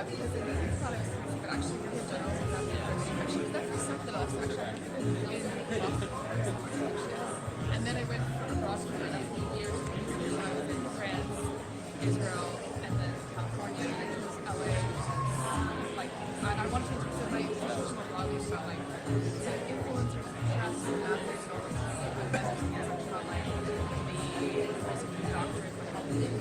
because it was thought it was crazy, but actually really general stuff happening. Actually, it was definitely something else. And then I went across for a few years. I was in France, Israel, and then California, and then it was LA. Like, I wanted to do my professional blogging about like influencers and cast and athletes and all this stuff. And then about like the doctors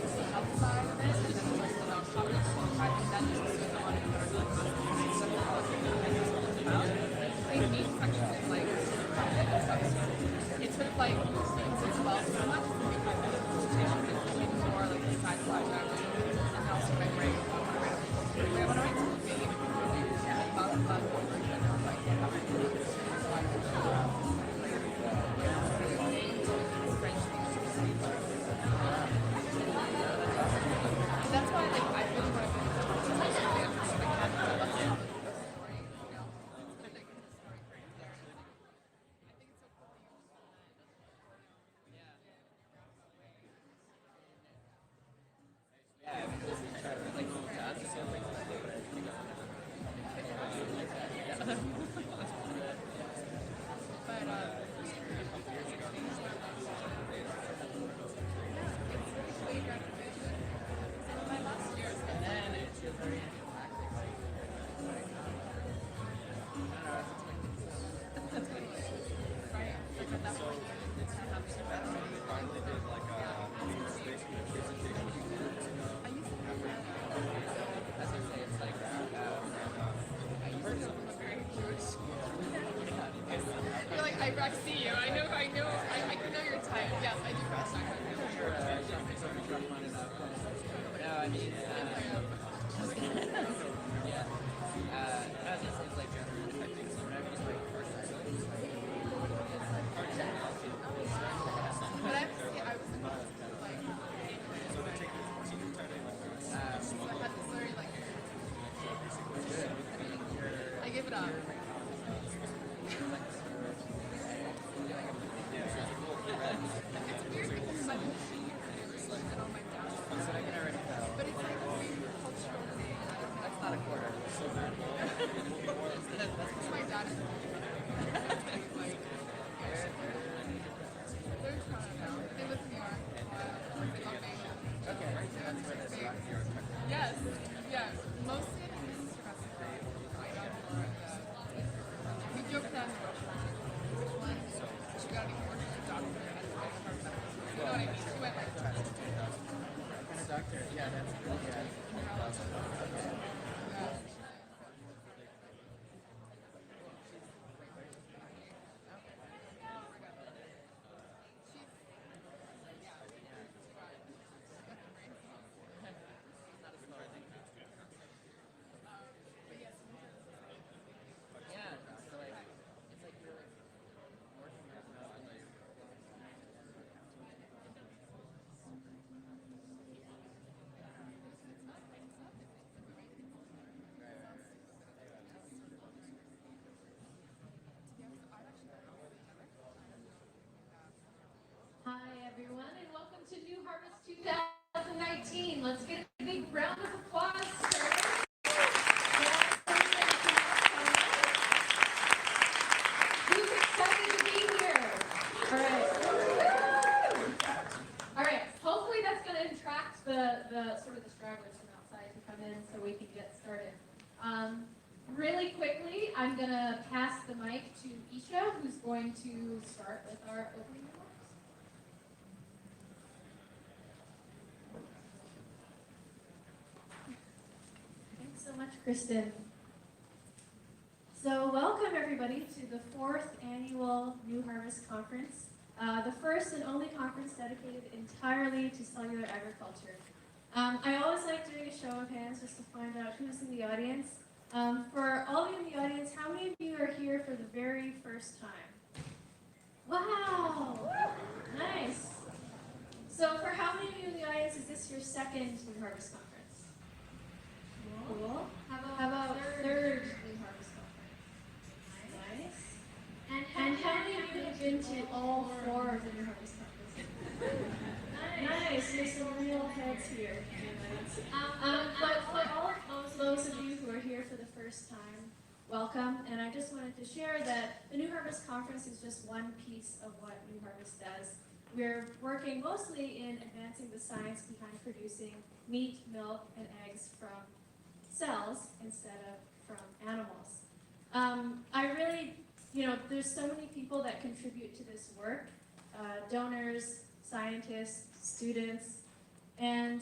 and health side of it, and then also the nonprofit. I think that just was a lot of better stuff that I was about. Like needs section is like profit and stuff. So it's sort of like it's well so much. It's going to be 5 minutes presentation. It's going to be more like a side project, and also my brain. I want to write some video about like how I do it. That's why like I really want to I see you. I can know your type. Yes, I do cross talk. No, I mean, yeah. It's like generally affecting some revenues like first. But I was like, so I had this very like, I give it up. It's weird because I'm and on my down. But it's like a weird cultural thing. That's not a quarter. That's my dad is like, they're trying to know. They live in New York. Okay, that's where this is. Yes, yeah. Mostly in the semester. I got more of the. We joked that which one she got even worse than a doctor and a heart medical. You know what I mean? She went like. What kind of doctor? Yeah, that's good. Yeah. Hi everyone, and welcome to New Harvest 2019. Let's get a big round of applause for who's excited to be here? All right. Hopefully that's going to attract the sort of the stragglers from outside to come in so we can get started. Really quickly, I'm going to pass the mic to Isha, who's going to start with our opening remarks. Thanks so much, Kristen. So welcome everybody to the 4th annual New Harvest Conference, the first and only conference dedicated entirely to cellular agriculture. I always like doing a show of hands just to find out who's in the audience. For all of you in the audience, how many of you are here for the very first time? Wow! Nice! So for how many of you in the audience is this your second New Harvest Conference? Cool. How about third New Harvest Conference? Nice. And how many of you have been to all 4 of the New Harvest Conferences? Nice. There's some real heads here. But for all of those those of you who are here for the first time, welcome. And I just wanted to share that the New Harvest Conference is just one piece of what New Harvest does. We're working mostly in advancing the science behind producing meat, milk, and eggs from cells instead of from animals. I really, there's so many people that contribute to this work, donors, scientists, students, and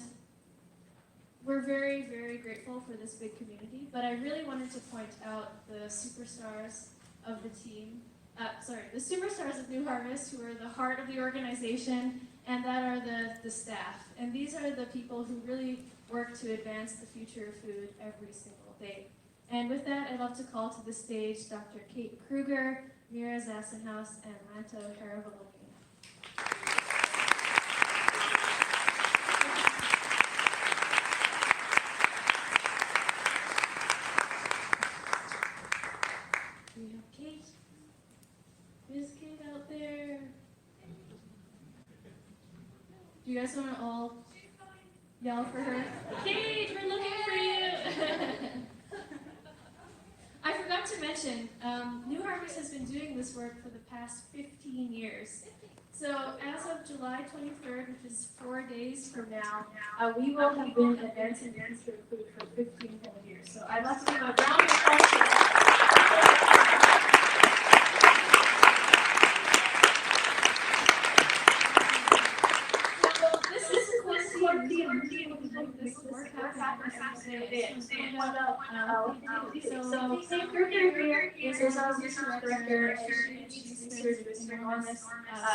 we're very, very grateful for this big community, but I really wanted to point out the superstars of the team, the superstars of New Harvest, who are the heart of the organization, and that are the staff. And these are the people who really work to advance the future of food every single day. And with that, I'd love to call to the stage Dr. Kate Kruger, Mira Zassenhaus, and Lanto Haravolomina. We have Kate. Is Kate out there? Do you guys want to all yell for her? Kate, we're looking for you! I forgot to mention, New Harvest has been doing this work for the past 15 years. So as of July 23rd, which is 4 days from now, we will have been advancing food for 15 whole years. So I'd love to give a round of applause to that. This work happens every day. So Kate Kruger here is our research director, and she's with enormous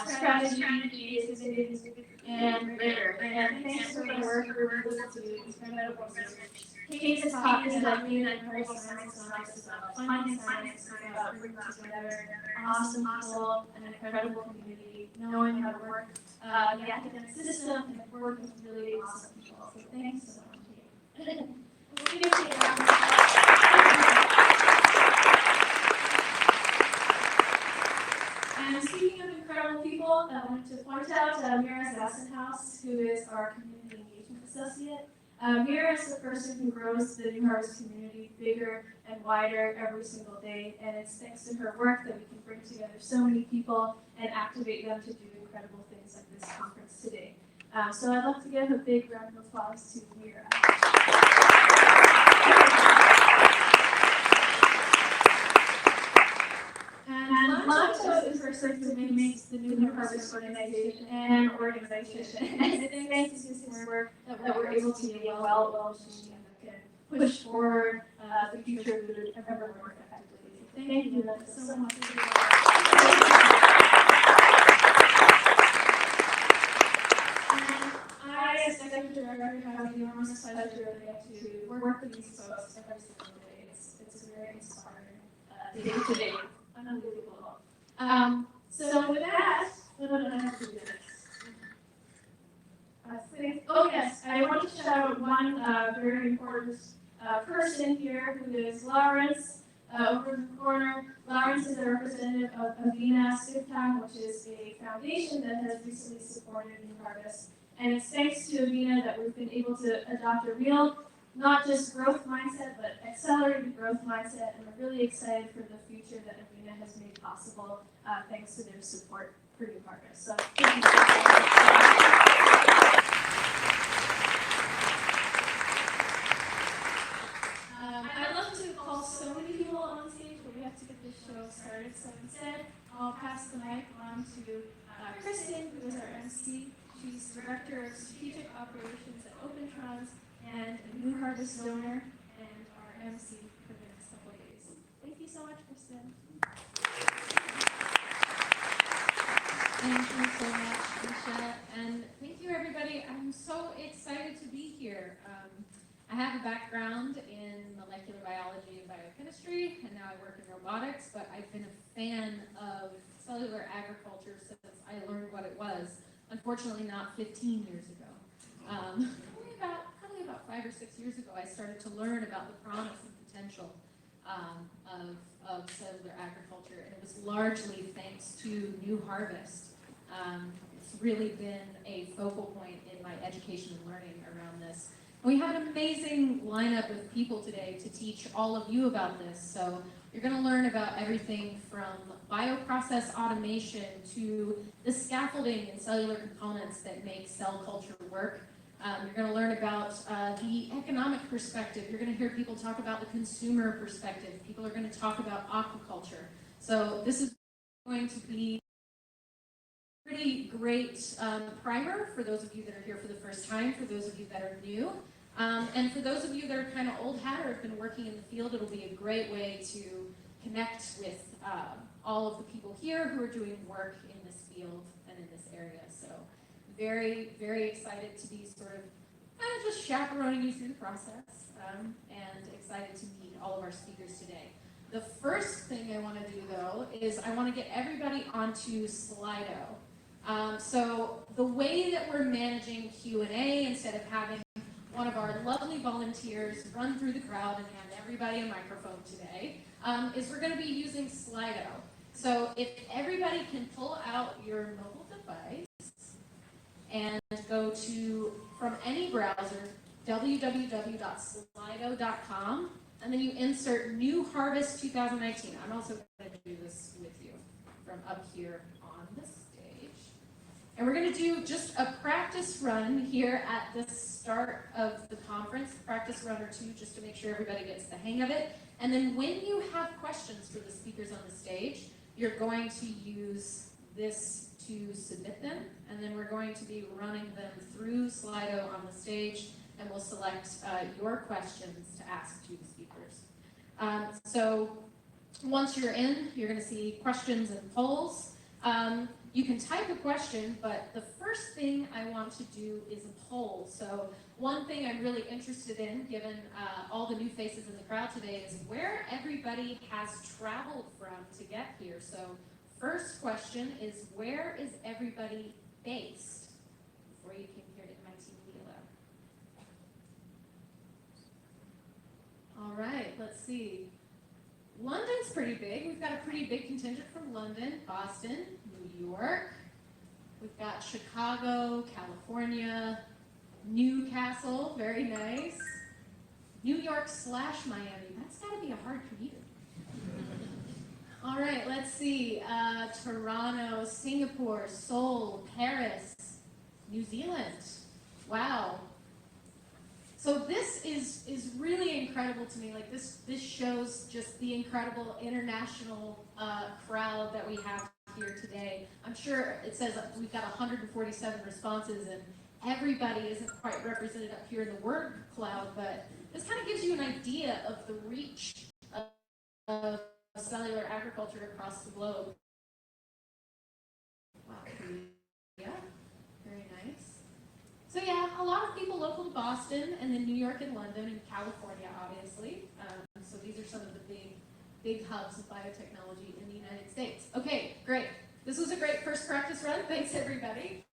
strategy, creativity, and rigor. And thanks to her work, we're able to do incredible research. Kate has taught me that being a critical science is not just about finding science, it's about bringing together awesome people, an incredible community, knowing how to work the academic system, and work with really awesome people. So thanks so much, Kate. And speaking of incredible people, I wanted to point out Mira Zassenhaus, who is our Community Engagement Associate. Mira is the person who grows the New Harvest community bigger and wider every single day, and it's thanks to her work that we can bring together so many people and activate them to do incredible things like this conference today. So I'd love to give a big round of applause to Mira. And Lanto is the person who makes the New Harvest organization an organization. And it's thanks to his work that we're able to be a well-machine that can push forward the future of food ever more effectively. Thank you so much. I, as Executive Director, have the enormous pleasure of getting to work with these folks every single day. It's a very inspiring day to day. Unbelievable. So with that, what did I have to do next? Oh yes, I want to shout out one very important person here who is Lawrence over in the corner. Lawrence is a representative of Avena Stiftung, which is a foundation that has recently supported New Harvest. And it's thanks to Avena that we've been able to adopt a real, not just growth mindset, but accelerated growth mindset. And we're really excited for the future that Avena has made possible thanks to their support for New Harvest. So thank you. I'd love to call so many people on stage, but we have to get this show started. So instead, I'll pass the mic on to Kristen, who is our MC. She's Director of Strategic Operations at OpenTrons and a New Harvest donor and our MC for the next couple of days. Thank you so much, Kristen. Thank you so much, Michelle, and thank you, everybody. I'm so excited to be here. I have a background in molecular biology and biochemistry, and now I work in robotics, but I've been a fan of cellular agriculture since I learned what it was. Unfortunately, not 15 years ago. Probably about 5 or 6 years ago, I started to learn about the promise and potential of cellular agriculture, and it was largely thanks to New Harvest. It's really been a focal point in my education and learning around this. We have an amazing lineup of people today to teach all of you about this. So you're going to learn about everything from bioprocess automation to the scaffolding and cellular components that make cell culture work. You're going to learn about the economic perspective. You're going to hear people talk about the consumer perspective. People are going to talk about aquaculture. So this is going to be a pretty great primer for those of you that are here for the first time, for those of you that are new. And for those of you that are kind of old hat or have been working in the field, it'll be a great way to connect with all of the people here who are doing work in this field and in this area. So very, very excited to be sort of just chaperoning you through the process and excited to meet all of our speakers today. The first thing I want to do, though, is I want to get everybody onto Slido. So the way that we're managing Q&A, instead of having one of our lovely volunteers run through the crowd and hand everybody a microphone today, is we're going to be using Slido. So if everybody can pull out your mobile device and go to, from any browser, www.slido.com, and then you insert New Harvest 2019. I'm also going to do this with you from up here on the stage. And we're going to do just a practice run here at the start of the conference, practice run or two, just to make sure everybody gets the hang of it. And then when you have questions for the speakers on the stage, you're going to use this to submit them, and then we're going to be running them through Slido on the stage, and we'll select your questions to ask to the speakers. So once you're in, you're going to see questions and polls. You can type a question, but the first thing I want to do is a poll. So one thing I'm really interested in, given all the new faces in the crowd today, is where everybody has traveled from to get here. So first question is, where is everybody based before you came here to MIT Media Lab? All right, let's see. London's pretty big. We've got a pretty big contingent from London, Boston, New York. We've got Chicago, California, Newcastle, very nice. New York/Miami. That's got to be a hard commute. All right, let's see. Toronto, Singapore, Seoul, Paris, New Zealand. Wow. So this is really incredible to me. Like this shows just the incredible international crowd that we have here today. I'm sure it says we've got 147 responses, and everybody isn't quite represented up here in the word cloud, but this kind of gives you an idea of the reach of cellular agriculture across the globe. Wow, yeah, very nice. So yeah, a lot of people local to Boston, and then New York and London and California, obviously. So these are some of the big hubs of biotechnology in the United States. Okay, great. This was a great first practice run. Thanks, everybody.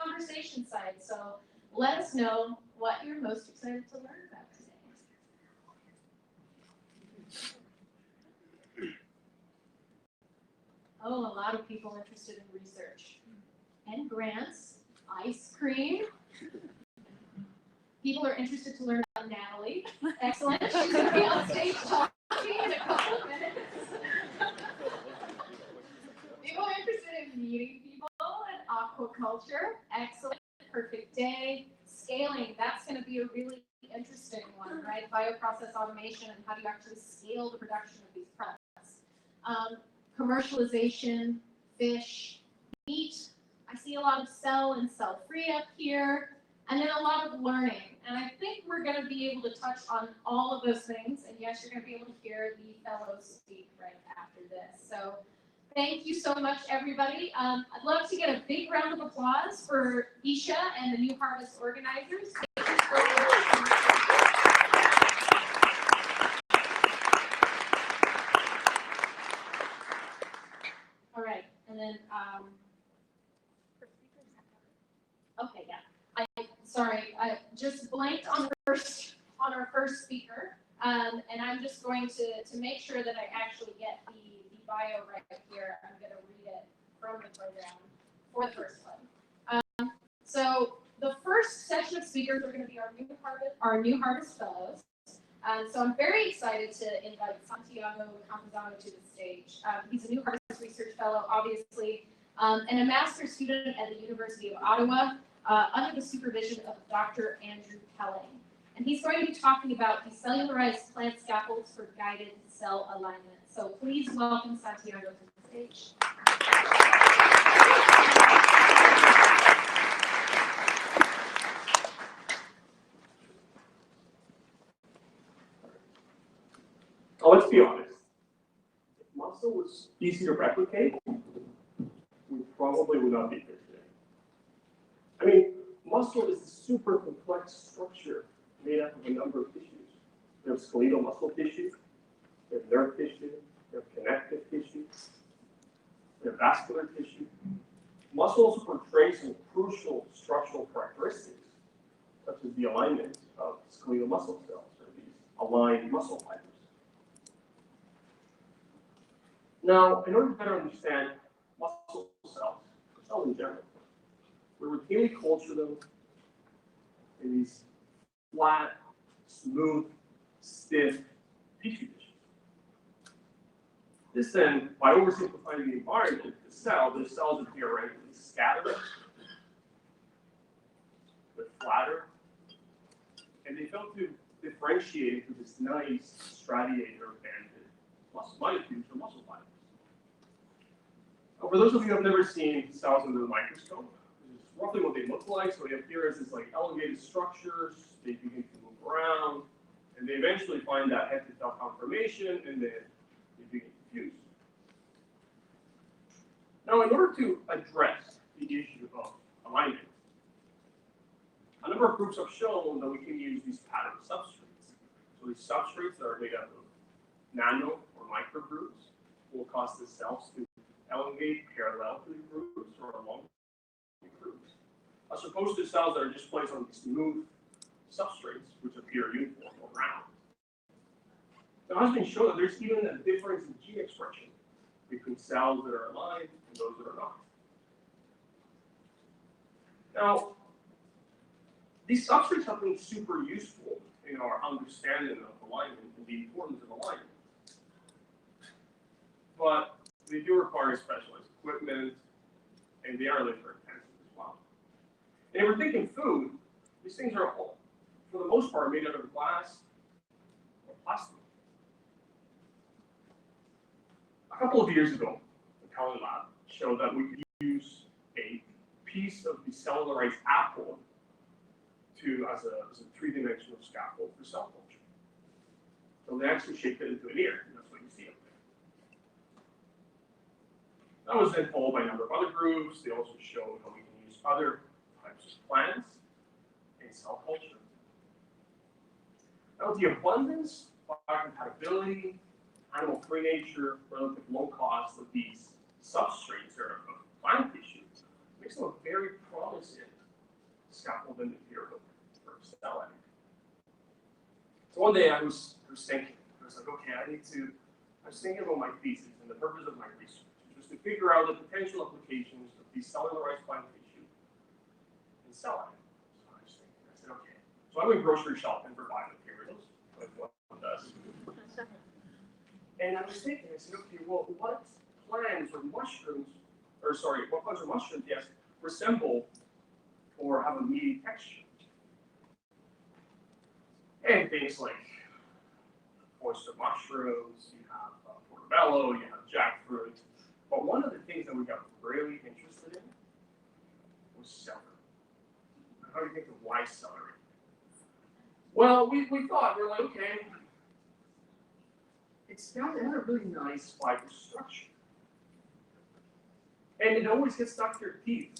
Conversation side. So let us know what you're most excited to learn about today. Oh, a lot of people interested in research and grants, ice cream. People are interested to learn about Natalie. Excellent. She's going to be on stage talking in a couple of minutes. People are interested in meeting people and aquaculture. Excellent. Perfect day. Scaling. That's going to be a really interesting one, right? Bioprocess automation and how do you actually scale the production of these products. Commercialization, fish, meat. I see a lot of cell and cell-free up here, and then a lot of learning. And I think we're going to be able to touch on all of those things. And yes, you're going to be able to hear the fellows speak right after this. So thank you so much, everybody. I'd love to get a big round of applause for Isha and the New Harvest organizers. sorry, I just blanked on our first speaker, and I'm just going to make sure that I actually get the bio right here. I'm going to read it from the program for the first one. So the first session of speakers are going to be our new Harvest Fellows. So I'm very excited to invite Santiago Campuzano to the stage. He's a new Harvest Research Fellow, obviously, and a master's student at the University of Ottawa under the supervision of Dr. Andrew Pelling. And he's going to be talking about decellularized plant scaffolds for guided cell alignment. So please welcome Santiago to the stage. Now, let's be honest. If muscle was easy to replicate, we probably would not be here today. I mean, muscle is a super complex structure made up of a number of tissues. We have skeletal muscle tissue, we have nerve tissue, we have connective tissue, we have vascular tissue. Muscle also portrays some crucial structural characteristics, such as the alignment of skeletal muscle cells, or these aligned muscle fibers. Now, in order to better understand muscle cells, cells in general, we routinely culture them in these flat, smooth, stiff petri dishes. This then, by oversimplifying the environment, the cells appear randomly scattered, but flatter, and they fail to differentiate into this nice stratiated or banded muscle myotubules or muscle fibers. Now, for those of you who have never seen cells under the microscope, this is roughly what they look like. So they appear as this like elongated structures, they begin to move around, and they eventually find that head to tail conformation, and then they begin to fuse. Now, in order to address the issue of alignment, a number of groups have shown that we can use these pattern substrates. So these substrates that are made up of nano or micro grooves will cause the cells to elongate parallel to the grooves or along the grooves, as opposed to cells that are just placed on these smooth substrates, which appear uniform or round. Now, it has been shown that there's even a difference in gene expression between cells that are aligned and those that are not. Now, these substrates have been super useful in our understanding of alignment and the importance of alignment. But they do require specialized equipment, and they are labor intensive as well. And if we're thinking food, these things are, for the most part, made out of glass or plastic. A couple of years ago, the Cellular lab showed that we could use a piece of the cellularized apple as a three-dimensional scaffold for cell culture. So they actually shaped it into an ear, and that's what you see up there. That was then followed by a number of other groups. They also showed how we can use other types of plants in cell culture. Now, the abundance, biocompatibility, animal-free nature, relative low cost of these substrates or of plant tissue makes them a very promising scaffolding material for cell editing. So one day I was thinking, I was like, okay, I was thinking about my thesis and the purpose of my research, which was to figure out the potential applications of decellularized plant tissue in cell editing. So I was thinking, I said, okay. So I went grocery shopping for biomaterials, like one does. And I was thinking, I said, okay, well, what plants or mushrooms, yes, resemble or have a meaty texture? And things like oyster mushrooms, you have portobello, you have jackfruit. But one of the things that we got really interested in was celery. How do you think of why celery? Well, we thought, we're like, okay, it had a really nice fiber structure. And it always gets stuck to your teeth.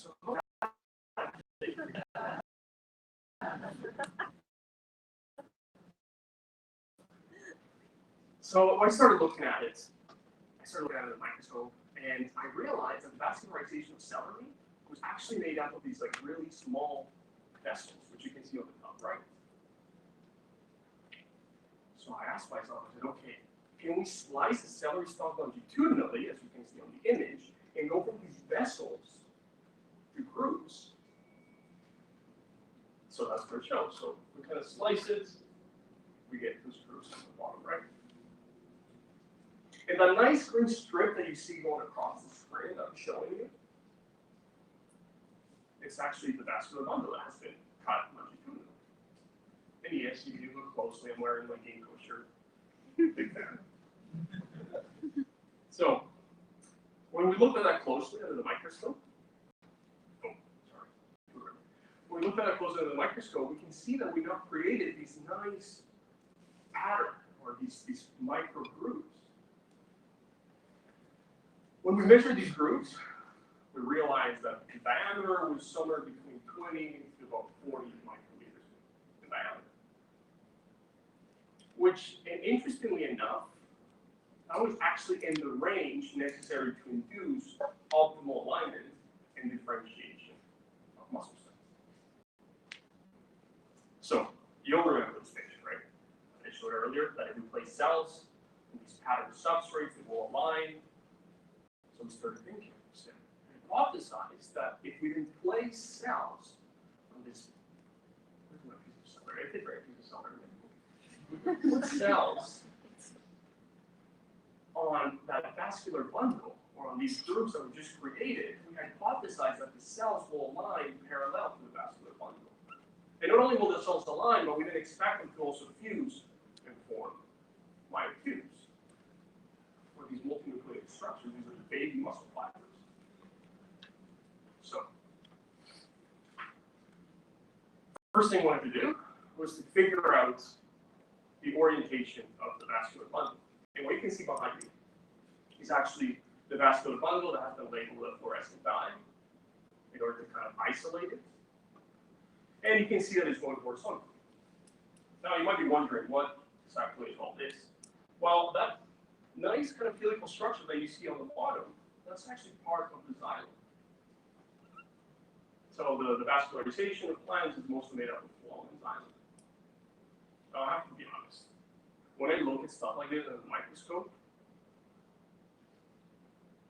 So I started looking at it. I started looking at it in the microscope, and I realized that the vascularization of celery was actually made out of these like really small vessels, which you can see on the top right. So I asked myself, I said, okay, can we slice the celery stalk longitudinally, as you can see on the image, and go from these vessels to grooves? So that's what it shows. So we kind of slice it, we get those grooves on the bottom right. And the nice green strip that you see going across the screen that I'm showing you, it's actually the vascular bundle that has been cut longitudinally. And yes, if you look closely, I'm wearing my ginkgo shirt. Big fan. So, when we look at that closely under the microscope, when we look at that closely under the microscope, we can see that we now created these nice pattern, or these micro grooves. When we measured these grooves, we realized that the diameter was somewhere between 20 to about 40 micrometers in diameter. Which, and interestingly enough, that was actually in the range necessary to induce optimal alignment and differentiation of muscle cells. So, you'll remember this picture, right? I showed earlier that if we place cells in these patterned substrates, it will align. So we started thinking, so we hypothesized that if we can place cells on this, where's my piece of celery? I think I piece of celery. Put cells on that vascular bundle, or on these grooves that we just created, we hypothesized that the cells will align parallel to the vascular bundle. And not only will the cells align, but we didn't expect them to also fuse and form myotubes. Or these multinucleated structures, these are the baby muscle fibers. So, first thing I wanted to do was to figure out the orientation of the vascular bundle. And what you can see behind me is actually the vascular bundle that has been labeled with a fluorescent dye in order to kind of isolate it. And you can see that it's going horizontally. Now you might be wondering, what exactly is all this? Well, that nice kind of helical structure that you see on the bottom, that's actually part of the xylem. So the vascularization of plants is mostly made up of phloem and xylem. Now I have to be honest. When I look at stuff like this under the microscope,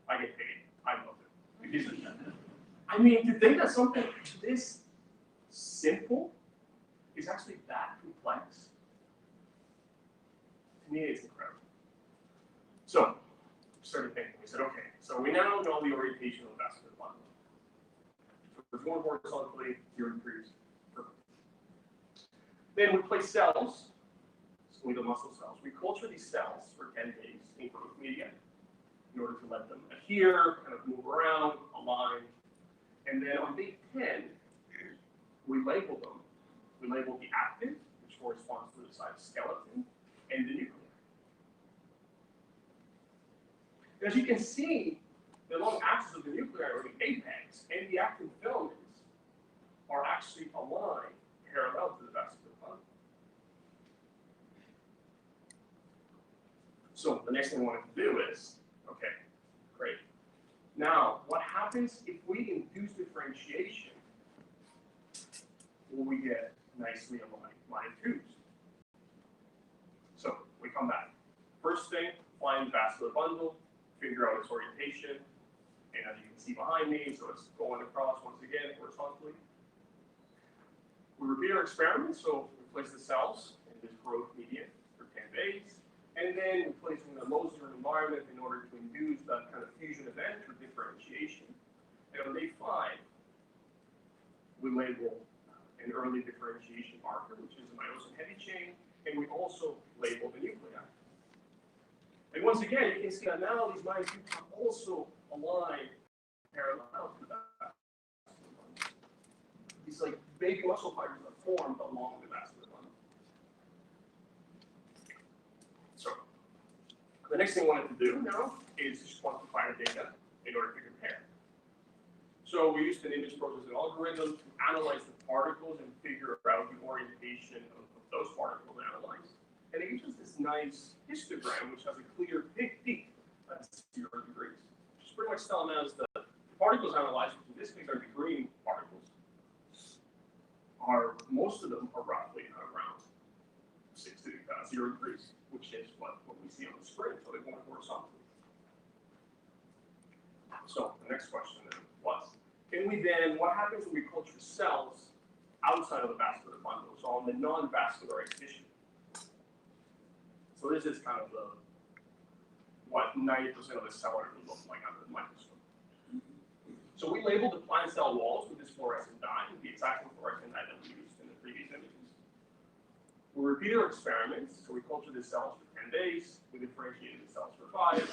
I get paid. I love it. Because, I mean, to think that something this simple is actually that complex, to me, it's incredible. So, we started thinking. We said, okay, so we now know the orientation of the vascular bundle. So if it's going horizontally, you're increased. Perfect. Then we place cells, skeletal muscle cells. We culture these cells for 10 days in growth media in order to let them adhere, kind of move around, align. And then on day 10, we label them. We label the actin, which corresponds to the cytoskeleton, and the nucleus. As you can see, the long axis of the nuclei, or the apex, and the actin filaments are actually aligned parallel to the vascular bundle. So the next thing I wanted to do is, okay, great. Now, what happens if we induce differentiation? Will we get nicely aligned myotubes? So we come back. First thing, find the vascular bundle, figure out its orientation, and as you can see behind me, so it's going across once again horizontally. We repeat our experiment, so we place the cells in this growth medium for 10 days, and then we place them in a low-zone environment in order to induce that kind of fusion event or differentiation. And on day 5, we label an early differentiation marker, which is a myosin heavy chain, and we also label the nuclei. And once again, you can see that now these myotubes are also aligned parallel to that. These like baby muscle fibers are formed along the vascular bundle. So the next thing I wanted to do now is just quantify the data in order to compare. So we used an image processing algorithm to analyze the particles and figure out the orientation of those particles analyzed. And it gives us this nice histogram, which has a clear peak at 0 degrees, which is pretty much telling us that the particles analyzed, which in this case are the green particles, most of them are roughly around 6 to 0 degrees, which is what we see on the screen, so they won't horizontally. So the next question then was, what happens when we culture cells outside of the vascular bundle, so on the non-vascularized tissue? So this is kind of what 90% of the cellular would look like under the microscope. So we labeled the plant cell walls with this fluorescent dye, the exact fluorescent dye that we used in the previous images. We repeated our experiments, so we cultured the cells for 10 days, we differentiated the cells for 5,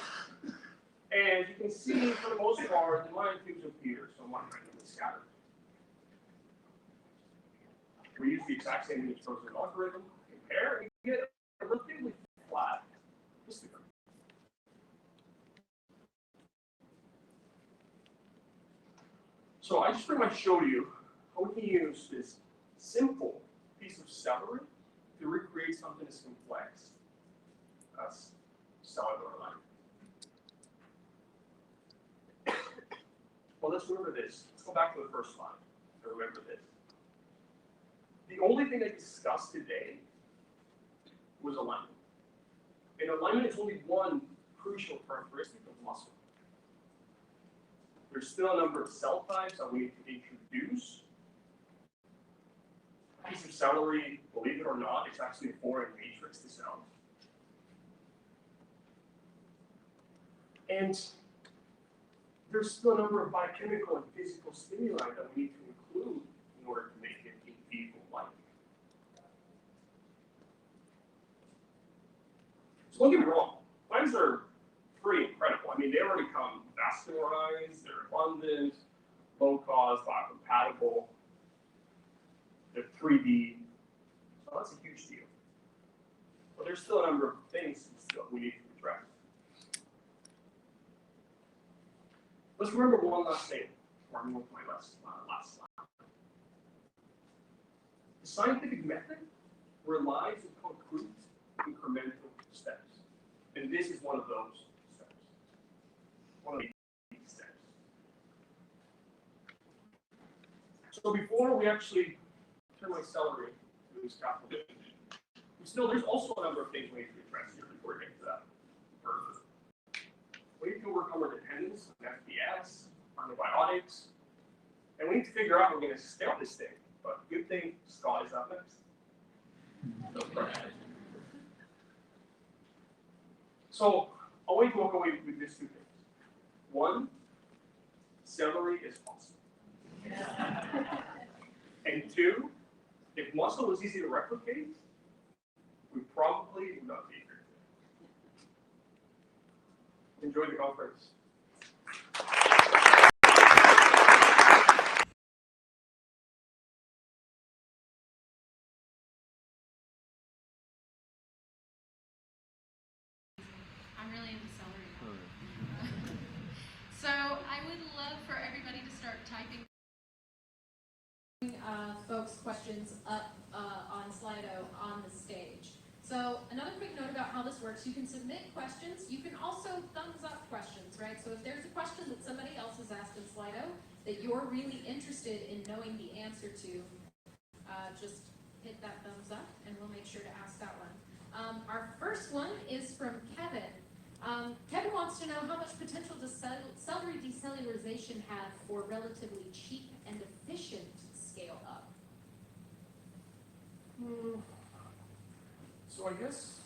and you can see, for the most part, the myotubes appear somewhat randomly scattered. We use the exact same image processing algorithm, compare, and you get a relatively flat histogram. So I just pretty much showed you how we can use this simple piece of celery to recreate something as complex as cellular life. Well, let's remember this. Let's go back to the first slide to remember this. The only thing I discussed today was alignment. And alignment is only one crucial characteristic of muscle. There's still a number of cell types that we need to introduce. A piece of celery, believe it or not, it's actually a foreign matrix to cells. And there's still a number of biochemical and physical stimuli that we need to include in order to make it in vivo-like. So don't get me wrong, plants are pretty incredible. I mean, they already come vascularized, they're abundant, low cost, biocompatible, they're 3D, so that's a huge deal. But there's still a number of things we need to address. Let's remember one last thing, or I'm with my last slide. The scientific method relies on concrete incremental steps. And this is one of those steps. One of the steps. So before we actually turn my celery into scaffolding, there's also a number of things we need to address here before we get to that further. We need to overcome our dependence on FBS, antibiotics, and we need to figure out how we're going to scale this thing. But good thing Scott is up next. So I want you to walk away with these 2 things. 1, celery is awesome. And 2, if muscle was easy to replicate, we probably would not be here. Enjoy the conference. I'm really into celery now. So I would love for everybody to start typing folks' questions up on Slido on the stage. So another quick note about how this works, you can submit questions. You can also thumbs up questions, right? So if there's a question that somebody else has asked in Slido that you're really interested in knowing the answer to, just hit that thumbs up and we'll make sure to ask that one. Our first one is from Kevin. Kevin wants to know how much potential does celery decellularization have for relatively cheap and efficient scale up? So I guess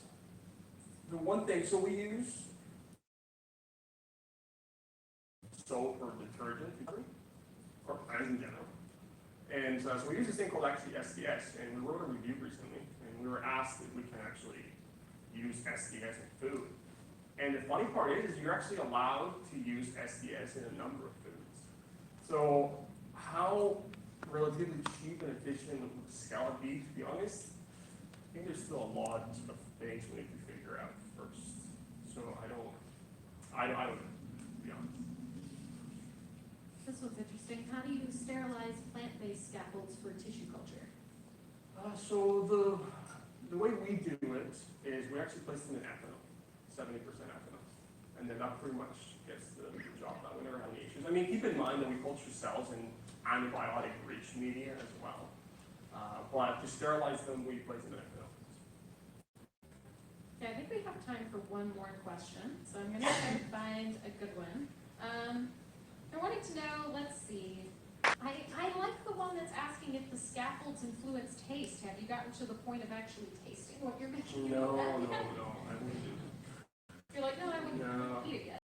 the one thing, so we use soap or detergent, or plants in general. And so we use this thing called actually SDS, and we wrote a review recently, and we were asked if we can actually use SDS in food. And the funny part is you're actually allowed to use SDS in a number of foods. So how relatively cheap and efficient would scallop be, to be honest? I think there's still a lot of things we need to figure out first. So I don't know, to be honest. This one's interesting. How do you sterilize plant-based scaffolds for tissue culture? So the way we do it is we actually place them in ethanol, 70% ethanol. And then that pretty much gets the job done. We never have any issues. I mean, keep in mind that we culture cells in antibiotic-rich media as well. lab to sterilize them. We place them in a film. Okay, I think we have time for one more question, so I'm going to try to find a good one. They're wanting to know, let's see, I like the one that's asking if the scaffolds influence taste. Have you gotten to the point of actually tasting what you're making? No, I wouldn't do it. You're like, no, I wouldn't eat it yet.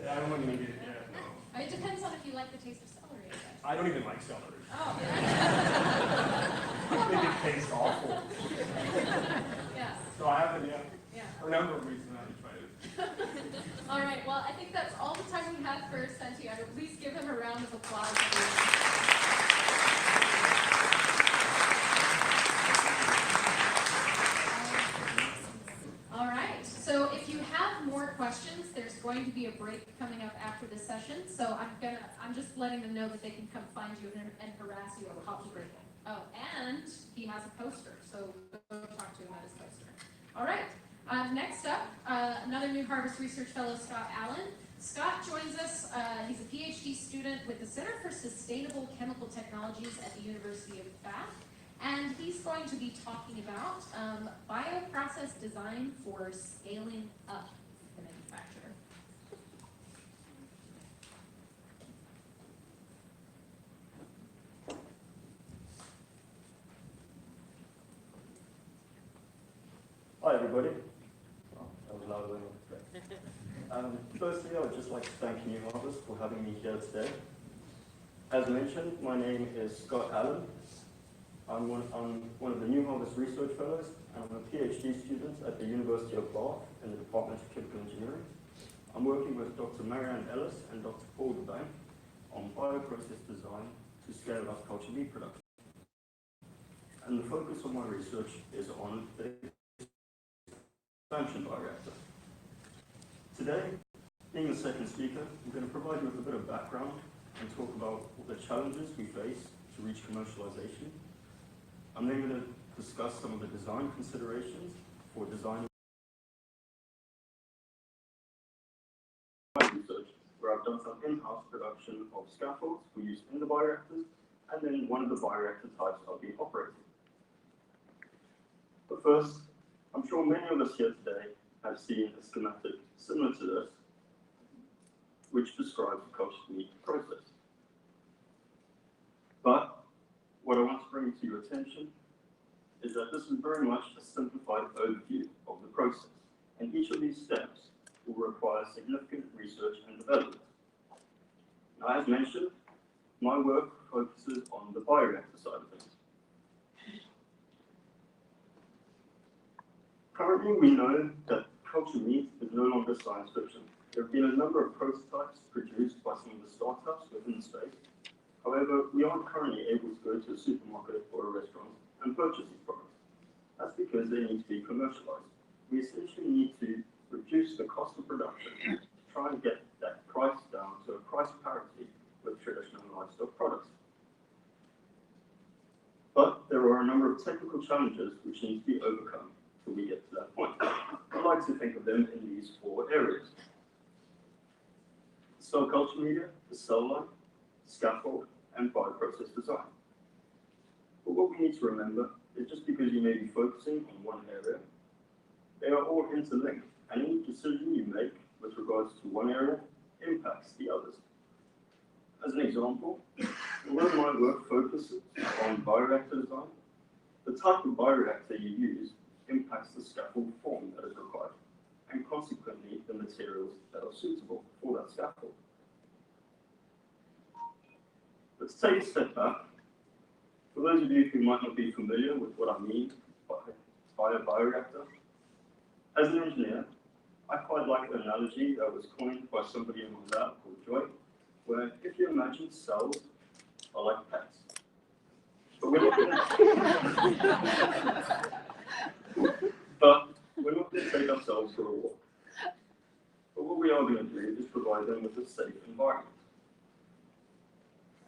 I wouldn't eat it yet, no. It depends on if you like the taste of celery, I guess. I don't even like celery. Oh, I think it tastes awful. yeah. So I haven't yet. Yeah. For a number of reasons I haven't tried it. All right, well, I think that's all the time we have for Senti. I'd at least give him a round of applause. All right, so if you have more questions, there's going to be a break coming up after this session. So I'm just letting them know that they can come find you and harass you at the coffee break. Oh, and he has a poster, so go talk to him about his poster. All right. Next up, another New Harvest Research Fellow, Scott Allen. Scott joins us. He's a PhD student with the Center for Sustainable Chemical Technologies at the University of Bath, and he's going to be talking about bioprocess design for scaling up the manufacture. Hi everybody. That was louder than I expected. Firstly, I would just like to thank New Harvest for having me here today. As mentioned, my name is Scott Allen. I'm one of the New Harvest Research Fellows, and I'm a PhD student at the University of Bath in the Department of Chemical Engineering. I'm working with Dr. Marianne Ellis and Dr. Paul DeBank on bioprocess design to scale up culture meat production. And the focus of my research is on the resumption bioreactor. Today, being the second speaker, I'm going to provide you with a bit of background and talk about the challenges we face to reach commercialization. I'm then going to discuss some of the design considerations for designing research, where I've done some in-house production of scaffolds for use in the bioreactors, and then one of the bioreactor types I'll be operating. But first, I'm sure many of us here today have seen a schematic similar to this, which describes the culture meat process. But what I want to bring to your attention is that this is very much a simplified overview of the process, and each of these steps will require significant research and development. Now, as mentioned, my work focuses on the bioreactor side of things. Currently, we know that culture meat is no longer science fiction. There have been a number of prototypes produced by some of the startups within the space. However, we aren't currently able to go to a supermarket or a restaurant and purchase these products. That's because they need to be commercialized. We essentially need to reduce the cost of production to try and get that price down to a price parity with traditional livestock products. But there are a number of technical challenges which need to be overcome till we get to that point. I like to think of them in these four areas: cell culture media, the cell line, scaffold, and bioprocess design. But what we need to remember is just because you may be focusing on one area, they are all interlinked, and any decision you make with regards to one area impacts the others. As an example, although my work focuses on bioreactor design, the type of bioreactor you use impacts the scaffold form that is required, and consequently the materials that are suitable for that scaffold. Let's take a step back. For those of you who might not be familiar with what I mean by a bioreactor, as an engineer, I quite like the analogy that was coined by somebody in my lab called Joy, where if you imagine cells are like pets. But we're not going to take ourselves for a walk. But what we are going to do is provide them with a safe environment.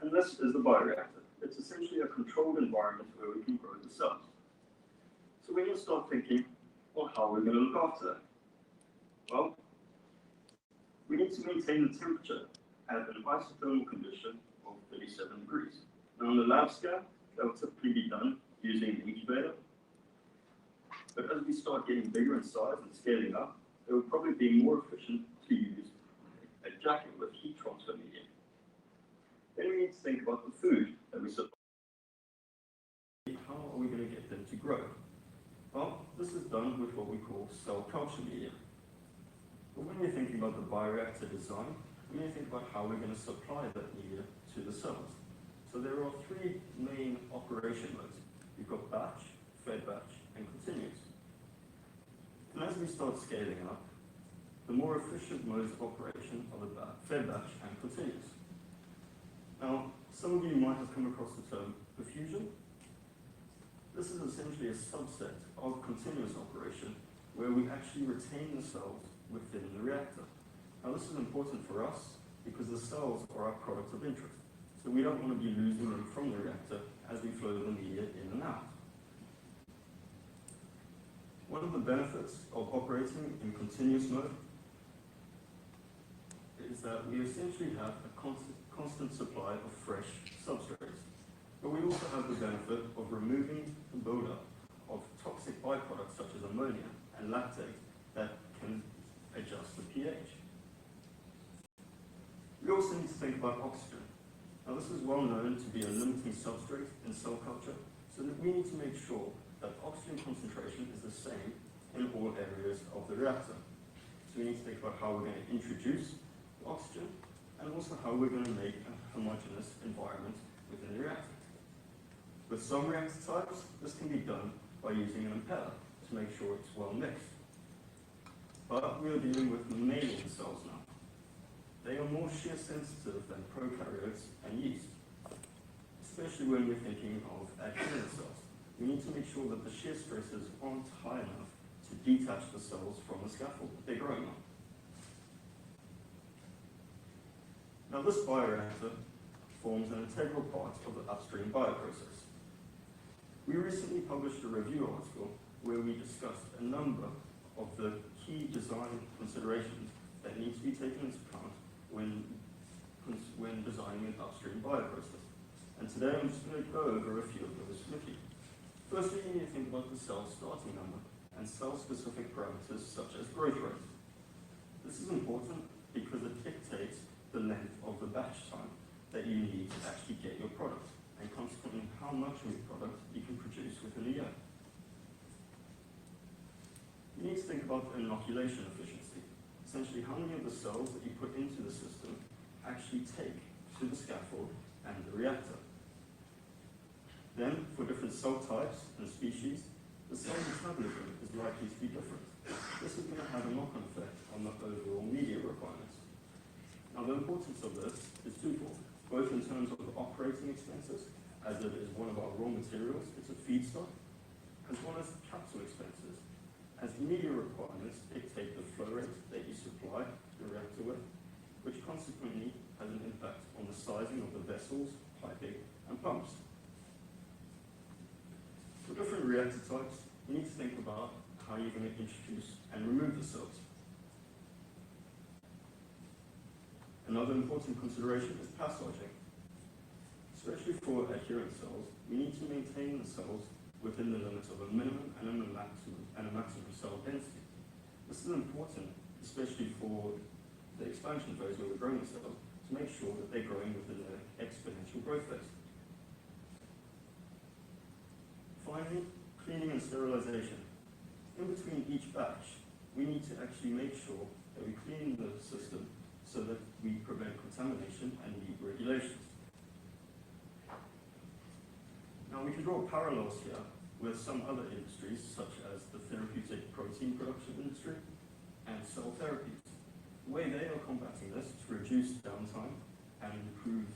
And this is the bioreactor. It's essentially a controlled environment where we can grow the cells. So we need to start thinking, well, how are we going to look after that? Well, we need to maintain the temperature at an isothermal condition of 37 degrees. Now, on the lab scale, that will typically be done using an we start getting bigger in size and scaling up, it will probably be more efficient to use a jacket with heat transfer medium. Then we need to think about the food that we supply. How are we going to get them to grow? Well, this is done with what we call cell culture media. But when we're thinking about the bioreactor design, we need to think about how we're going to supply that media to the cells. So there are three main operation modes. We've got batch, fed batch, and continuous. And as we start scaling up, the more efficient modes of operation are the fed batch and continuous. Now, some of you might have come across the term perfusion. This is essentially a subset of continuous operation where we actually retain the cells within the reactor. Now, this is important for us because the cells are our product of interest. So we don't want to be losing them from the reactor as we flow the media in and out. One of the benefits of operating in continuous mode is that we essentially have a constant supply of fresh substrates. But we also have the benefit of removing the buildup of toxic byproducts such as ammonia and lactate that can adjust the pH. We also need to think about oxygen. Now, this is well known to be a limiting substrate in cell culture, so that we need to make sure that oxygen concentration is the same in all areas of the reactor. So we need to think about how we're going to introduce oxygen and also how we're going to make a homogeneous environment within the reactor. With some reactor types, this can be done by using an impeller to make sure it's well mixed. But we are dealing with mammalian cells now. They are more shear sensitive than prokaryotes and yeast, especially when we're thinking of adherent cells. We need to make sure that the shear stresses aren't high enough to detach the cells from the scaffold that they're growing on. Now, this bioreactor forms an integral part of the upstream bioprocess. We recently published a review article where we discussed a number of the key design considerations that need to be taken into account when designing an upstream bioprocess. And today I'm just going to go over a few of those with you. Firstly, you need to think about the cell starting number and cell-specific parameters such as growth rate. This is important because it dictates the length of the batch time that you need to actually get your product, and consequently how much of your product you can produce within a year. You need to think about inoculation efficiency, essentially how many of the cells that you put into the system actually take to the scaffold and the reactor. Then, for different cell types and species, the cell metabolism is likely to be different. This is going to have a knock-on effect on the overall media requirements. Now, the importance of this is twofold, both in terms of operating expenses, as it is one of our raw materials, it's a feedstock, as well as capital expenses, as media requirements dictate the flow rate that you supply the reactor with, which consequently has an impact on the sizing of the vessels, piping, and pumps. For different reactor types, you need to think about how you're going to introduce and remove the cells. Another important consideration is passaging. Especially for adherent cells, we need to maintain the cells within the limits of a minimum and a maximum cell density. This is important, especially for the expansion phase where we're growing the cells, to make sure that they're growing within the exponential growth phase. Finally, cleaning and sterilization. In between each batch, we need to actually make sure that we clean the system so that we prevent contamination and meet regulations. Now, we can draw parallels here with some other industries, such as the therapeutic protein production industry and cell therapies. The way they are combating this to reduce downtime and improve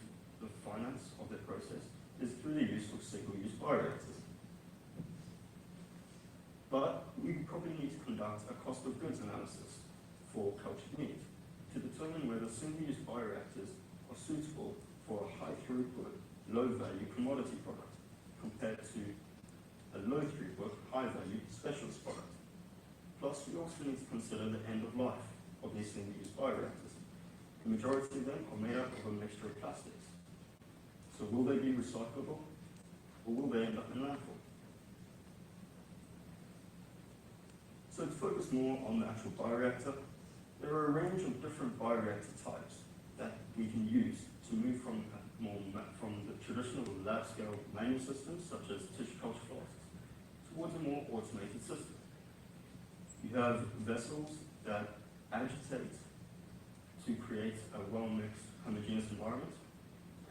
the finance of their process is through the use of single-use bioreactors. But we probably need to conduct a cost of goods analysis for cultured meat to determine whether single-use bioreactors are suitable for a high-throughput, low-value commodity product compared to a low-throughput, high-value specialist product. Plus, we also need to consider the end of life of these single-use bioreactors. The majority of them are made up of a mixture of plastics. So will they be recyclable, or will they end up in landfill? focus more on the actual bioreactor, there are a range of different bioreactor types that we can use to move from the traditional lab-scale manual systems, such as tissue culture flasks, towards a more automated system. You have vessels that agitate to create a well-mixed, homogeneous environment,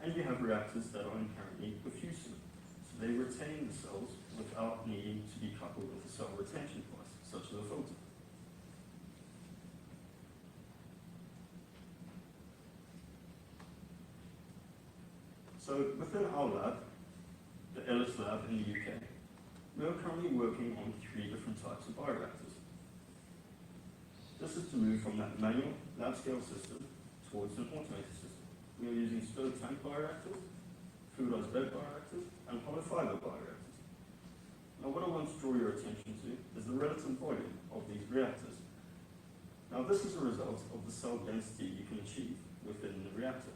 and you have reactors that are inherently diffusive, so they retain the cells without needing to be coupled with a cell retention device, such as a filter. So within our lab, the Ellis lab in the UK, we are currently working on 3 different types of bioreactors. This is to move from that manual lab-scale system towards an automated system. We are using stove tank bioreactors, fluidized bed bioreactors, and hollow fiber bioreactors. Now what I want to draw your attention to is the relative volume of these reactors. Now this is a result of the cell density you can achieve within the reactor.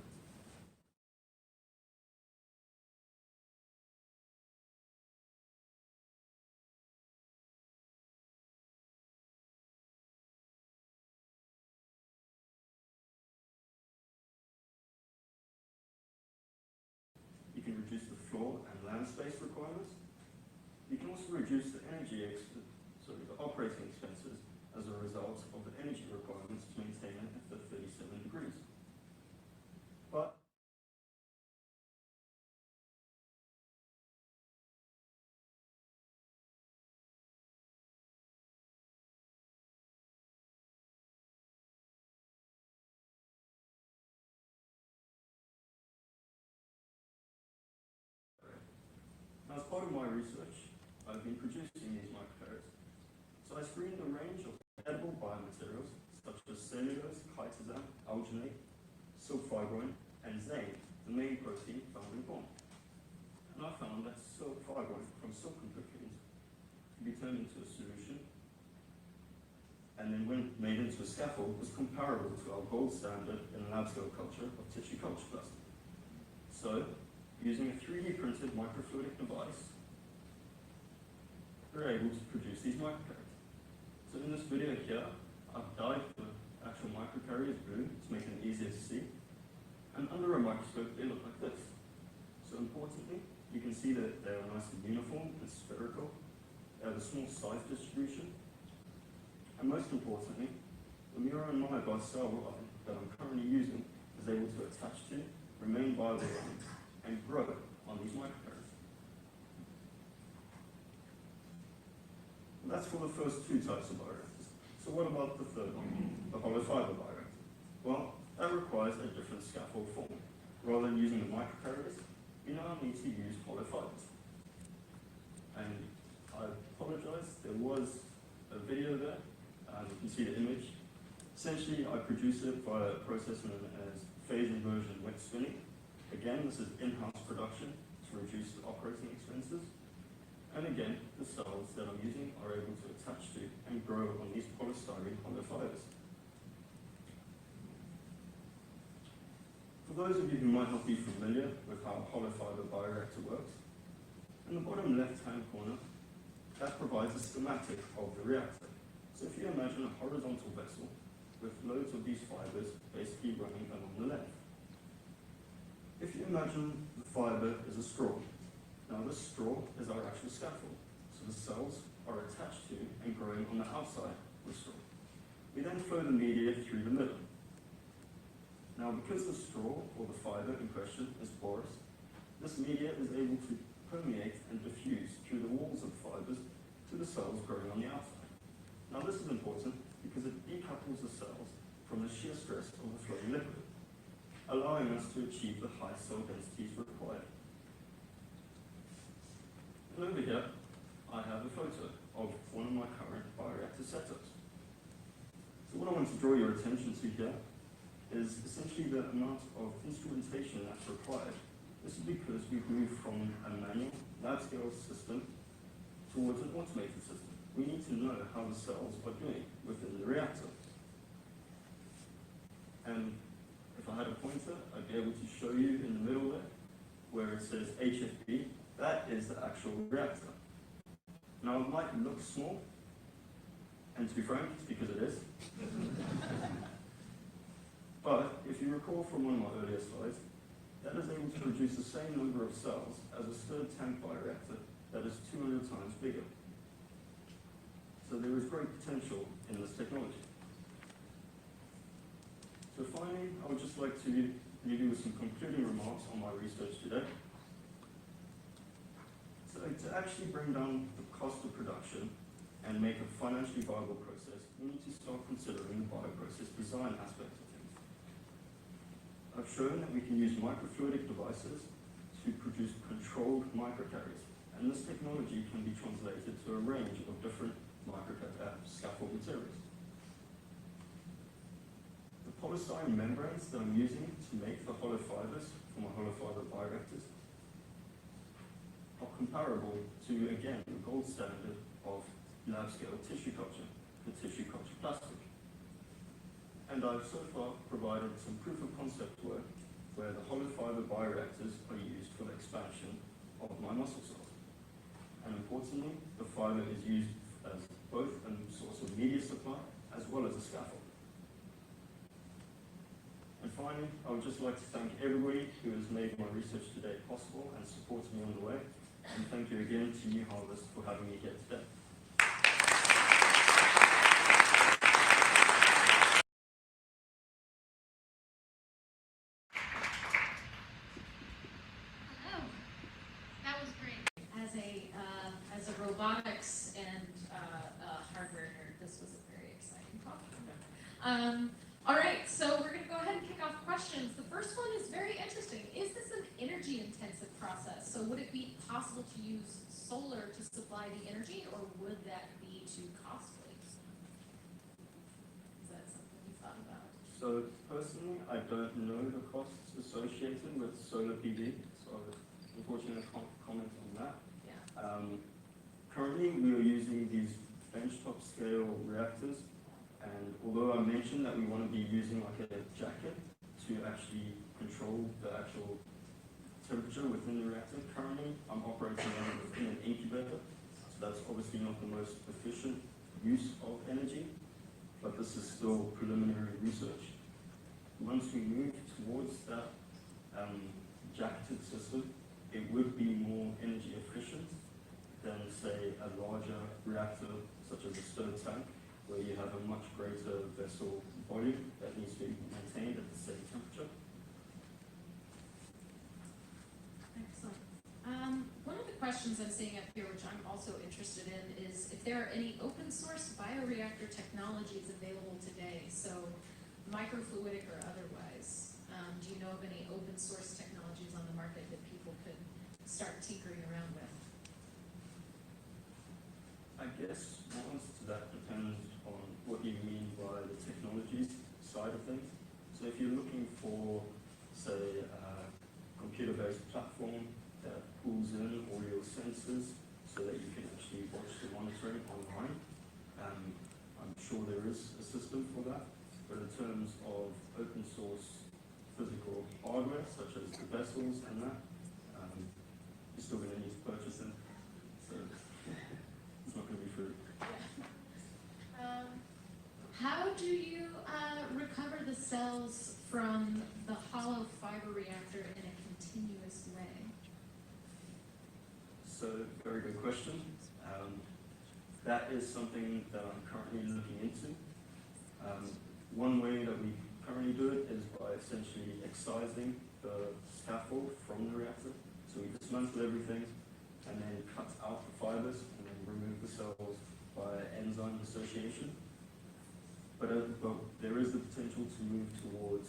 You can reduce the floor and land space requirements. You can also reduce the the operating expenses as a result of the energy requirements to maintain it at the 37 degrees. But as part of my research, I've been producing these microcarriers. So I screened a range of edible biomaterials such as cellulose, chitosan, alginate, silk-fibrin, and zane, the main protein found in corn. And I found that silk-fibrin from silken cocoons could be turned into a solution, and then when made into a scaffold was comparable to our gold standard in lab-scale culture of tissue culture plastic. So, using a 3D printed microfluidic device, we're able to produce these microcarriers. So in this video here, I've dyed the actual microcarriers blue to make them easier to see. And under a microscope, they look like this. So importantly, you can see that they are nice and uniform and spherical. They have a small size distribution. And most importantly, the murine cell line that I'm currently using is able to attach to, remain viable and grow on these microcarriers. That's for the first 2 types of bioreactors. So what about the third one, the hollow fiber bioreactor? Well, that requires a different scaffold form. Rather than using the microcarriers, we now need to use hollow fibers. And I apologize, there was a video there, and you can see the image. Essentially, I produce it via a process known as phase inversion wet spinning. Again, this is in-house production to reduce the operating expenses. And again, the cells that I'm using are able to attach to and grow on these polystyrene hollow fibers. For those of you who might not be familiar with how a hollow fiber bioreactor works, in the bottom left-hand corner, that provides a schematic of the reactor. So if you imagine a horizontal vessel with loads of these fibers basically running along the length. If you imagine the fiber is a straw, now this straw is our actual scaffold, so the cells are attached to and growing on the outside of the straw. We then flow the media through the middle. Now because the straw or the fiber in question is porous, this media is able to permeate and diffuse through the walls of the fibers to the cells growing on the outside. Now this is important because it decouples the cells from the shear stress of the flowing liquid, allowing us to achieve the high cell densities required. And over here, I have a photo of one of my current bioreactor setups. So what I want to draw your attention to here is essentially the amount of instrumentation that's required. This is because we've moved from a manual lab-scale system towards an automated system. We need to know how the cells are doing within the reactor. And if I had a pointer, I'd be able to show you in the middle there, where it says HFB. That is the actual reactor. Now it might look small, And to be frank, it's because it is. But if you recall from one of my earlier slides, that is able to produce the same number of cells as a stirred tank bioreactor that is 200 times bigger. So there is great potential in this technology. So finally, I would just like to leave you with some concluding remarks on my research today. So to actually bring down the cost of production and make a financially viable process, we need to start considering the bioprocess design aspect of things. I've shown that we can use microfluidic devices to produce controlled microcarriers, and this technology can be translated to a range of different scaffold materials. The polystyrene membranes that I'm using to make the hollow fibers for my hollow fiber bioreactors are comparable to, again, the gold standard of lab-scale tissue culture, the tissue culture plastic. And I've so far provided some proof of concept work where the hollow fiber bioreactors are used for the expansion of my muscle cells. And importantly, the fiber is used as both a source of media supply as well as a scaffold. And finally, I would just like to thank everybody who has made my research today possible and supported me on the way. And thank you again to New Harvest for having me here today. Hello. That was great. As a robotics and hardware nerd, this was a very exciting talk. All right, so we're going to go ahead and kick off questions. The first one is very interesting. Is this an energy-intensive process? So would it be possible to use solar to supply the energy, or would that be too costly? Is that something you thought about? So personally, I don't know the costs associated with solar PV, so unfortunately I can't comment on that. Yeah. Currently, we are using these benchtop scale reactors, and although I mentioned that we want to be using like a jacket to actually control the actual temperature within the reactor, currently I'm operating within an incubator, so that's obviously not the most efficient use of energy, but this is still preliminary research. Once we move towards that jacketed system, it would be more energy efficient than, say, a larger reactor such as a stirred tank, where you have a much greater vessel volume that needs to be maintained at the same temperature. Excellent. One of the questions I'm seeing up here, which I'm also interested in, is if there are any open source bioreactor technologies available today, so microfluidic or otherwise. Do you know of any open source technologies on the market that people could start tinkering around with? I guess my answer to that depends on what you mean by the technologies side of things. So if you're looking for, say, a computer-based platform that pulls in all your sensors so that you can actually watch the monitoring online, I'm sure there is a system for that. But in terms of open source physical hardware, such as the vessels and that, you're still going to need to purchase them. So it's not going to be free. How do you recover the cells from the hollow fiber reactor in a continuous way? So, very good question. That is something that I'm currently looking into. One way that we currently do it is by essentially excising the scaffold from the reactor. So we dismantle everything and then cut out the fibers and then remove the cells by enzyme dissociation. But there is the potential to move towards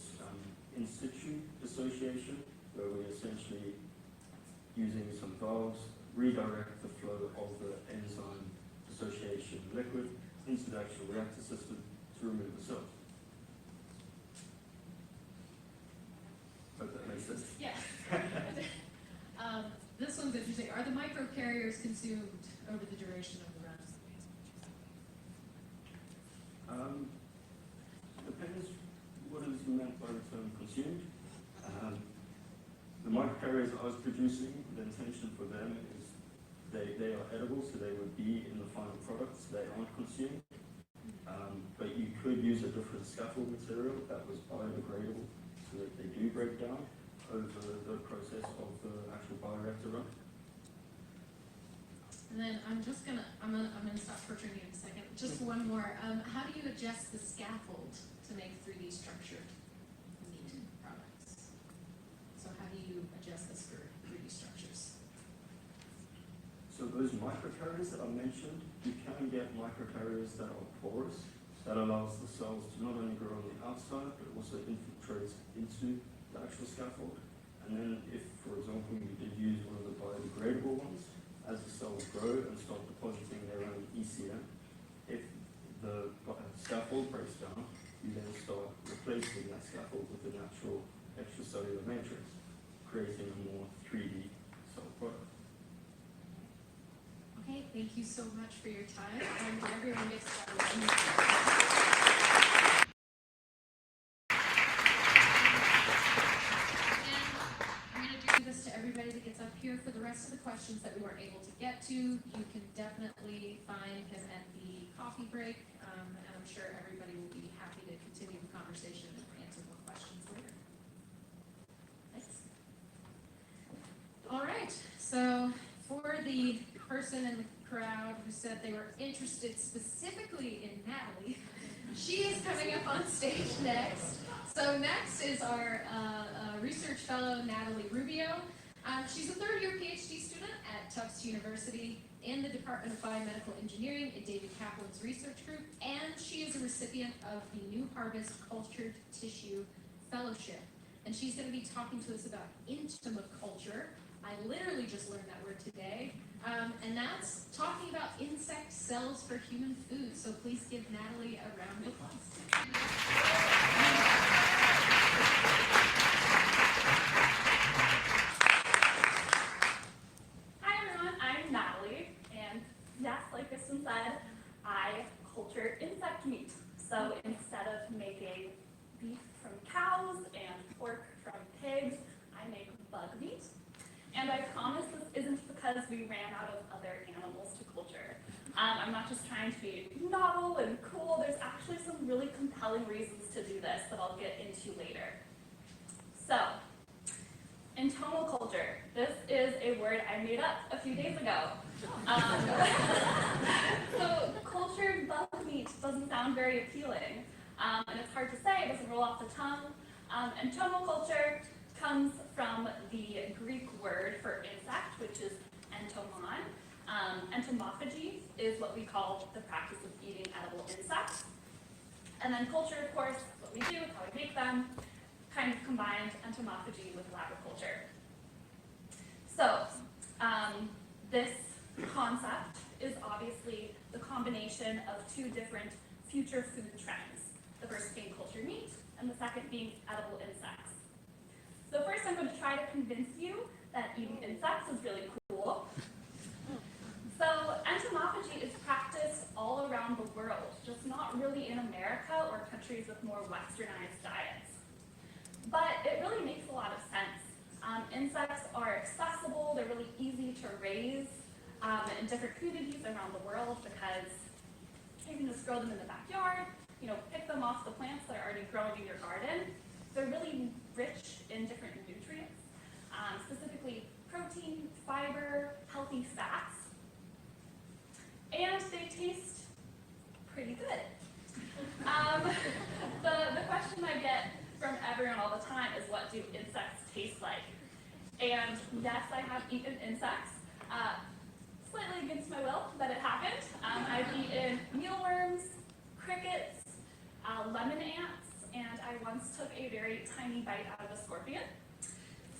in situ dissociation, where we're essentially using some valves, redirect the flow of the enzyme dissociation liquid into the actual reactor system to remove the cells. Hope that makes sense. Yeah. This one's interesting. Are the microcarriers consumed over the duration of the run? Depends what is meant by the term consumed. The microcarriers I was producing, the intention for them is they are edible, so they would be in the final product, so they aren't consumed. But you could use a different scaffold material that was biodegradable so that they do break down over the process of the actual bioreactor run. And then I'm gonna stop torturing you in a second. Just one more. How do you adjust the scaffold to make 3D structured meat products? So how do you adjust this for 3D structures? So those microcarriers that I mentioned, you can get microcarriers that are porous, that allows the cells to not only grow on the outside, but also infiltrate into the actual scaffold. And then if, for example, you did use one of the biodegradable ones, as the cells grow and start depositing their own ECM, if the scaffold breaks down, you then start replacing that scaffold with an actual extracellular matrix, creating a more 3D cell product. Okay, thank you so much for your time. And everyone gets started. Everybody that gets up here for the rest of the questions that we weren't able to get to, you can definitely find him at the coffee break, and I'm sure everybody will be happy to continue the conversation and answer more questions later. Thanks. All right, so for the person in the crowd who said they were interested specifically in Natalie, she is coming up on stage next. So next is our research fellow, Natalie Rubio. She's a third-year PhD student at Tufts University in the Department of Biomedical Engineering in David Kaplan's research group, and she is a recipient of the New Harvest Cultured Tissue Fellowship. And she's going to be talking to us about entomoculture. I literally just learned that word today, and that's talking about insect cells for human food. So please give Natalie a round of applause. I culture insect meat. So instead of making beef from cows and pork from pigs, I make bug meat. And I promise this isn't because we ran out of other animals to culture. I'm not just trying to be novel and cool. There's actually some really compelling reasons to do this that I'll get into later. So, entomoculture. This is a word I made up a few days ago. So cultured bug meat doesn't sound very appealing, and it's hard to say, it doesn't roll off the tongue. Entomoculture comes from the Greek word for insect, which is entomon. Entomophagy is what we call the practice of eating edible insects. And then culture, of course, is what we do, how we make them, kind of combined entomophagy with agriculture. So, this concept is obviously the combination of two different future food trends. The first being cultured meat, and the second being edible insects. So first I'm going to try to convince you that eating insects is really cool. So entomophagy is practiced all around the world, just not really in America or countries with more westernized diets. But it really makes a lot of sense. Insects are accessible, they're really easy to raise in different communities around the world because you can just grow them in the backyard, pick them off the plants that are already growing in your garden. They're really rich in different nutrients, specifically protein, fiber, healthy fats, and they taste pretty good. The question I get from everyone all the time is, what do insects taste like? And yes, I have eaten insects, slightly against my will, but it happened. I've eaten mealworms, crickets, lemon ants, and I once took a very tiny bite out of a scorpion.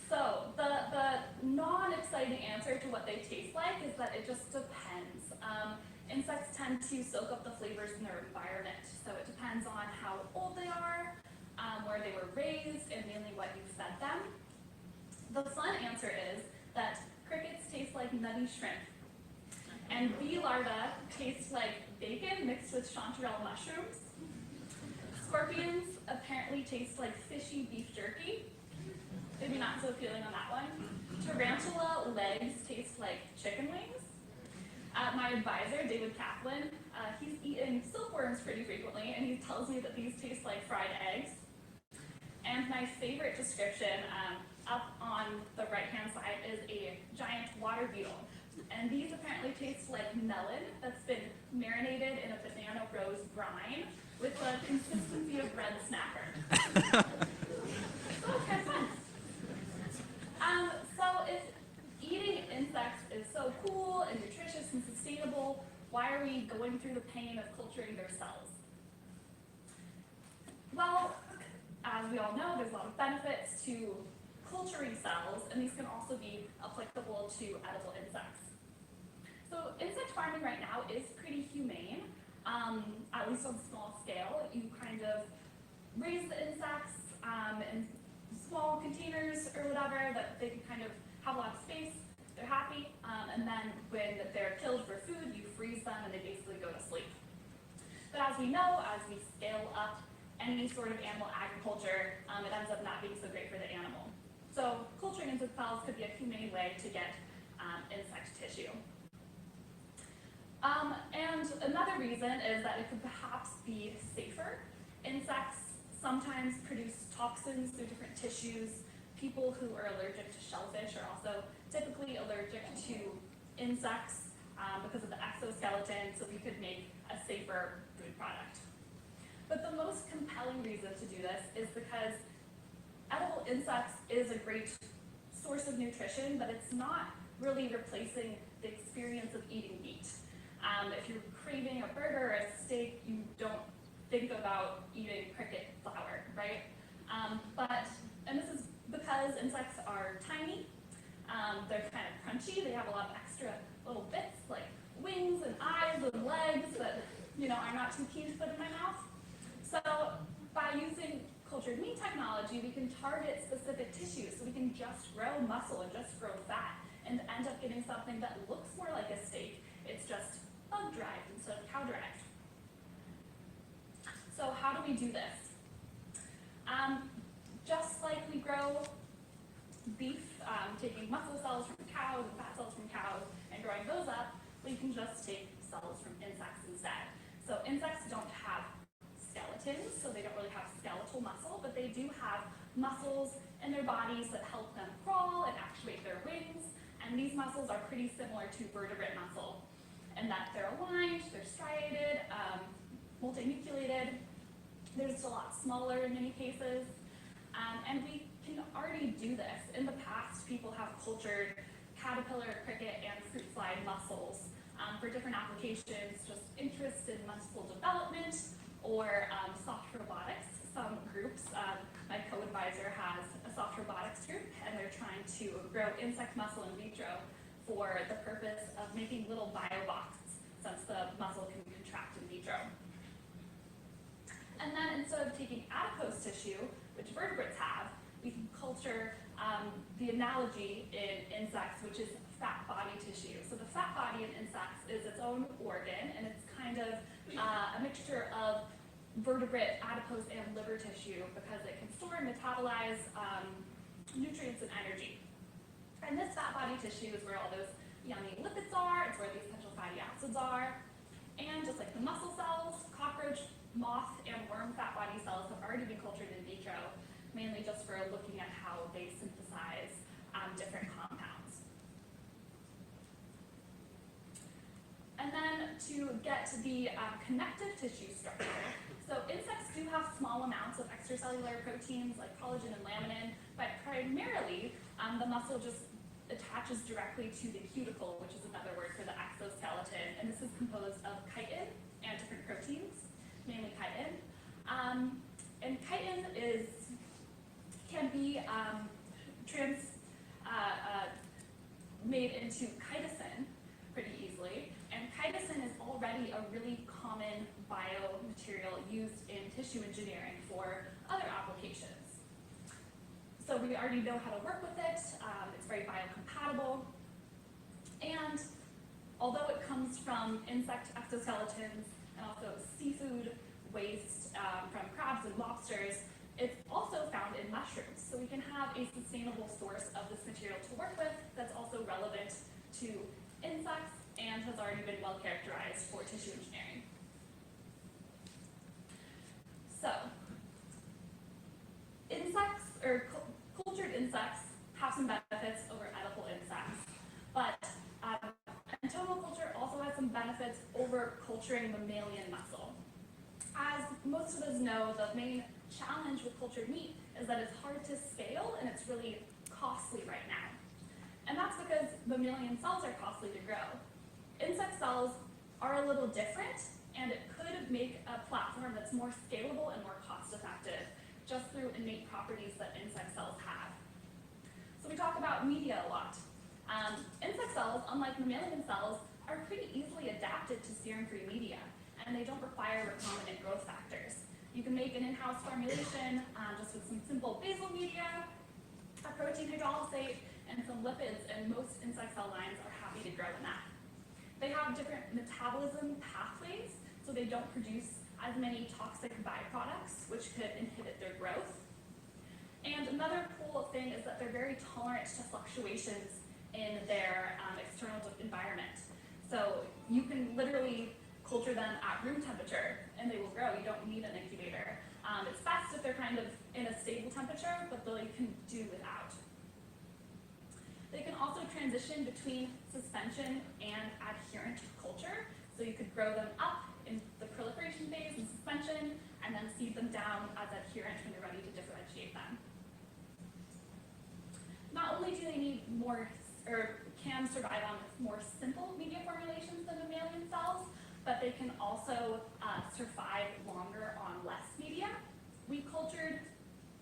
So the non-exciting answer to what they taste like is that it just depends. Insects tend to soak up the flavors in their environment, so it depends on how old they are, where they were raised, and mainly what you fed them. The fun answer is that crickets taste like nutty shrimp, and bee larvae taste like bacon mixed with chanterelle mushrooms. Scorpions apparently taste like fishy beef jerky. Maybe not so appealing on that one. Tarantula legs taste like chicken wings. My my advisor, David Kaplan, he's eaten silkworms pretty frequently, and he tells me that these taste like fried eggs. And my favorite description up on the right-hand side is a giant water beetle. And these apparently taste like melon that's been marinated in a banana rose brine with the consistency of red snapper. So it's kind of fun. So if eating insects is so cool and nutritious and sustainable, why are we going through the pain of culturing their cells? Well, as we all know, there's a lot of benefits to culturing cells, and these can also be applicable to edible insects. So insect farming right now is pretty humane, at least on a small scale. You kind of raise the insects in small containers or whatever that they can kind of have a lot of space. They're happy, and then when they're killed for food, you freeze them and they basically go to sleep. But as we know, as we scale up any sort of animal agriculture, it ends up not being so great for the animal. So culturing insect cells could be a humane way to get insect tissue. And another reason is that it could perhaps be safer. Insects sometimes produce toxins through different tissues. People who are allergic to shellfish are also typically allergic to insects because of the exoskeleton, so we could make a safer food product. But the most compelling reason to do this is because edible insects is a great source of nutrition, but it's not really replacing the experience of eating meat. If you're craving a burger or a steak, you don't think about eating cricket flour, right? And this is because insects are tiny, they're kind of crunchy, they have a lot of extra little bits like wings and eyes and legs that, I'm not too keen to put in my mouth. So by using cultured meat technology, we can target specific tissues, so we can just grow muscle and just grow fat and end up getting something that looks more like a steak. It's just bug-derived instead of cow-derived. So how do we do this? Just like we grow beef, taking muscle cells from cows and fat cells from cows and growing those up, we can just take cells from insects instead. So insects don't have skeletons, so they don't really have skeletal muscle, but they do have muscles in their bodies that help them crawl and actuate their wings, and these muscles are pretty similar to vertebrate muscle in that they're aligned, they're striated, multinucleated. They're just a lot smaller in many cases, and we can already do this. In the past, people have cultured caterpillar, cricket, and fruit fly mussels for different applications, just interest in muscle development or soft robotics. Some groups, my co-advisor has a soft robotics group, and they're trying to grow insect muscle in vitro for the purpose of making little bioboxes, since the muscle can contract in vitro. And then instead of taking adipose tissue, which vertebrates have, we can culture the analogy in insects, which is fat body tissue. So the fat body in insects is its own organ, and it's kind of a mixture of vertebrate, adipose, and liver tissue because it can store and metabolize nutrients and energy. And this fat body tissue is where all those yummy lipids are, it's where the essential fatty acids are. And just like the muscle cells, cockroach, moth, and worm fat body cells have already been cultured in vitro, mainly just for looking at how they synthesize different compounds. And then to get the connective tissue structure, so insects do have small amounts of extracellular proteins like collagen and laminin, but primarily the muscle just attaches directly to the cuticle, which is another word for the exoskeleton, and this is composed of chitin and different proteins, mainly chitin. And chitin can be made into chitosan pretty easily, and chitosan is already a really common biomaterial used in tissue engineering for other applications. So we already know how to work with it, it's very biocompatible, and although it comes from insect exoskeletons and also seafood waste from crabs and lobsters, it's also found in mushrooms. So we can have a sustainable source of this material to work with that's also relevant to insects and has already already been well characterized for tissue engineering. So, insects, or cultured insects, have some benefits over edible insects, but entomoculture also has some benefits over culturing mammalian muscle. As most of us know, the main challenge with cultured meat is that it's hard to scale and it's really costly right now. And that's because mammalian cells are costly to grow. Insect cells are a little different, and it could make a platform that's more scalable and more cost-effective just through innate properties that insect cells have. So we talk about media a lot. Insect cells, unlike mammalian cells, are pretty easily adapted to serum-free media, and they don't require recombinant growth factors. You can make an in-house formulation just with some simple basal media, a protein hydrolysate, and some lipids, and most insect cell lines are happy to grow in that. They have different metabolism pathways, so they don't produce as many toxic byproducts, which could inhibit their growth. And another cool thing is that they're very tolerant to fluctuations in their external environment. So you can literally culture them at room temperature and they will grow. You don't need an incubator. It's best if they're kind of in a stable temperature, but they can do without. They can also transition between suspension and adherent culture. So you could grow them up in the proliferation phase in suspension and then seed them down as adherent when you're ready to differentiate them. Not only do they need more, or can survive on more simple media formulations than mammalian cells, but they can also survive longer on less media. We cultured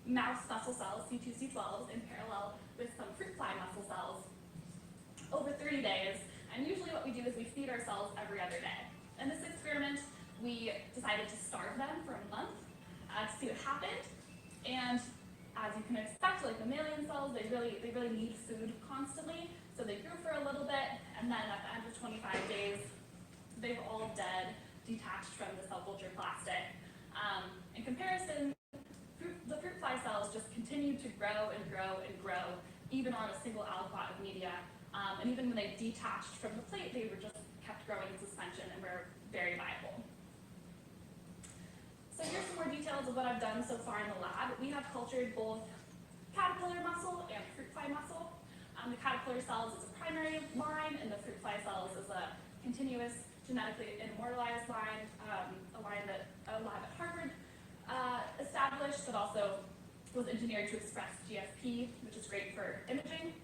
mouse muscle cells, C2C12s, in parallel with some fruit fly muscle cells over 30 days. And usually what we do is we feed our cells every other day. In this experiment, we decided to starve them for a month to see what happened. And as you can expect, like mammalian cells, they really need food constantly. So they grew for a little bit, and then at the end of 25 days, they were all dead, detached from the cell culture plastic. In comparison, the fruit fly cells just continued to grow and grow and grow, even on a single aliquot of media. And even when they detached from the plate, they were just kept growing in suspension and were very viable. So here's some more details of what I've done so far in the lab. We have cultured both caterpillar muscle and fruit fly muscle. The caterpillar cells is a primary line, and the fruit fly cells is a continuous genetically immortalized line, a line that a lab at Harvard established that also was engineered to express GFP, which is great for imaging.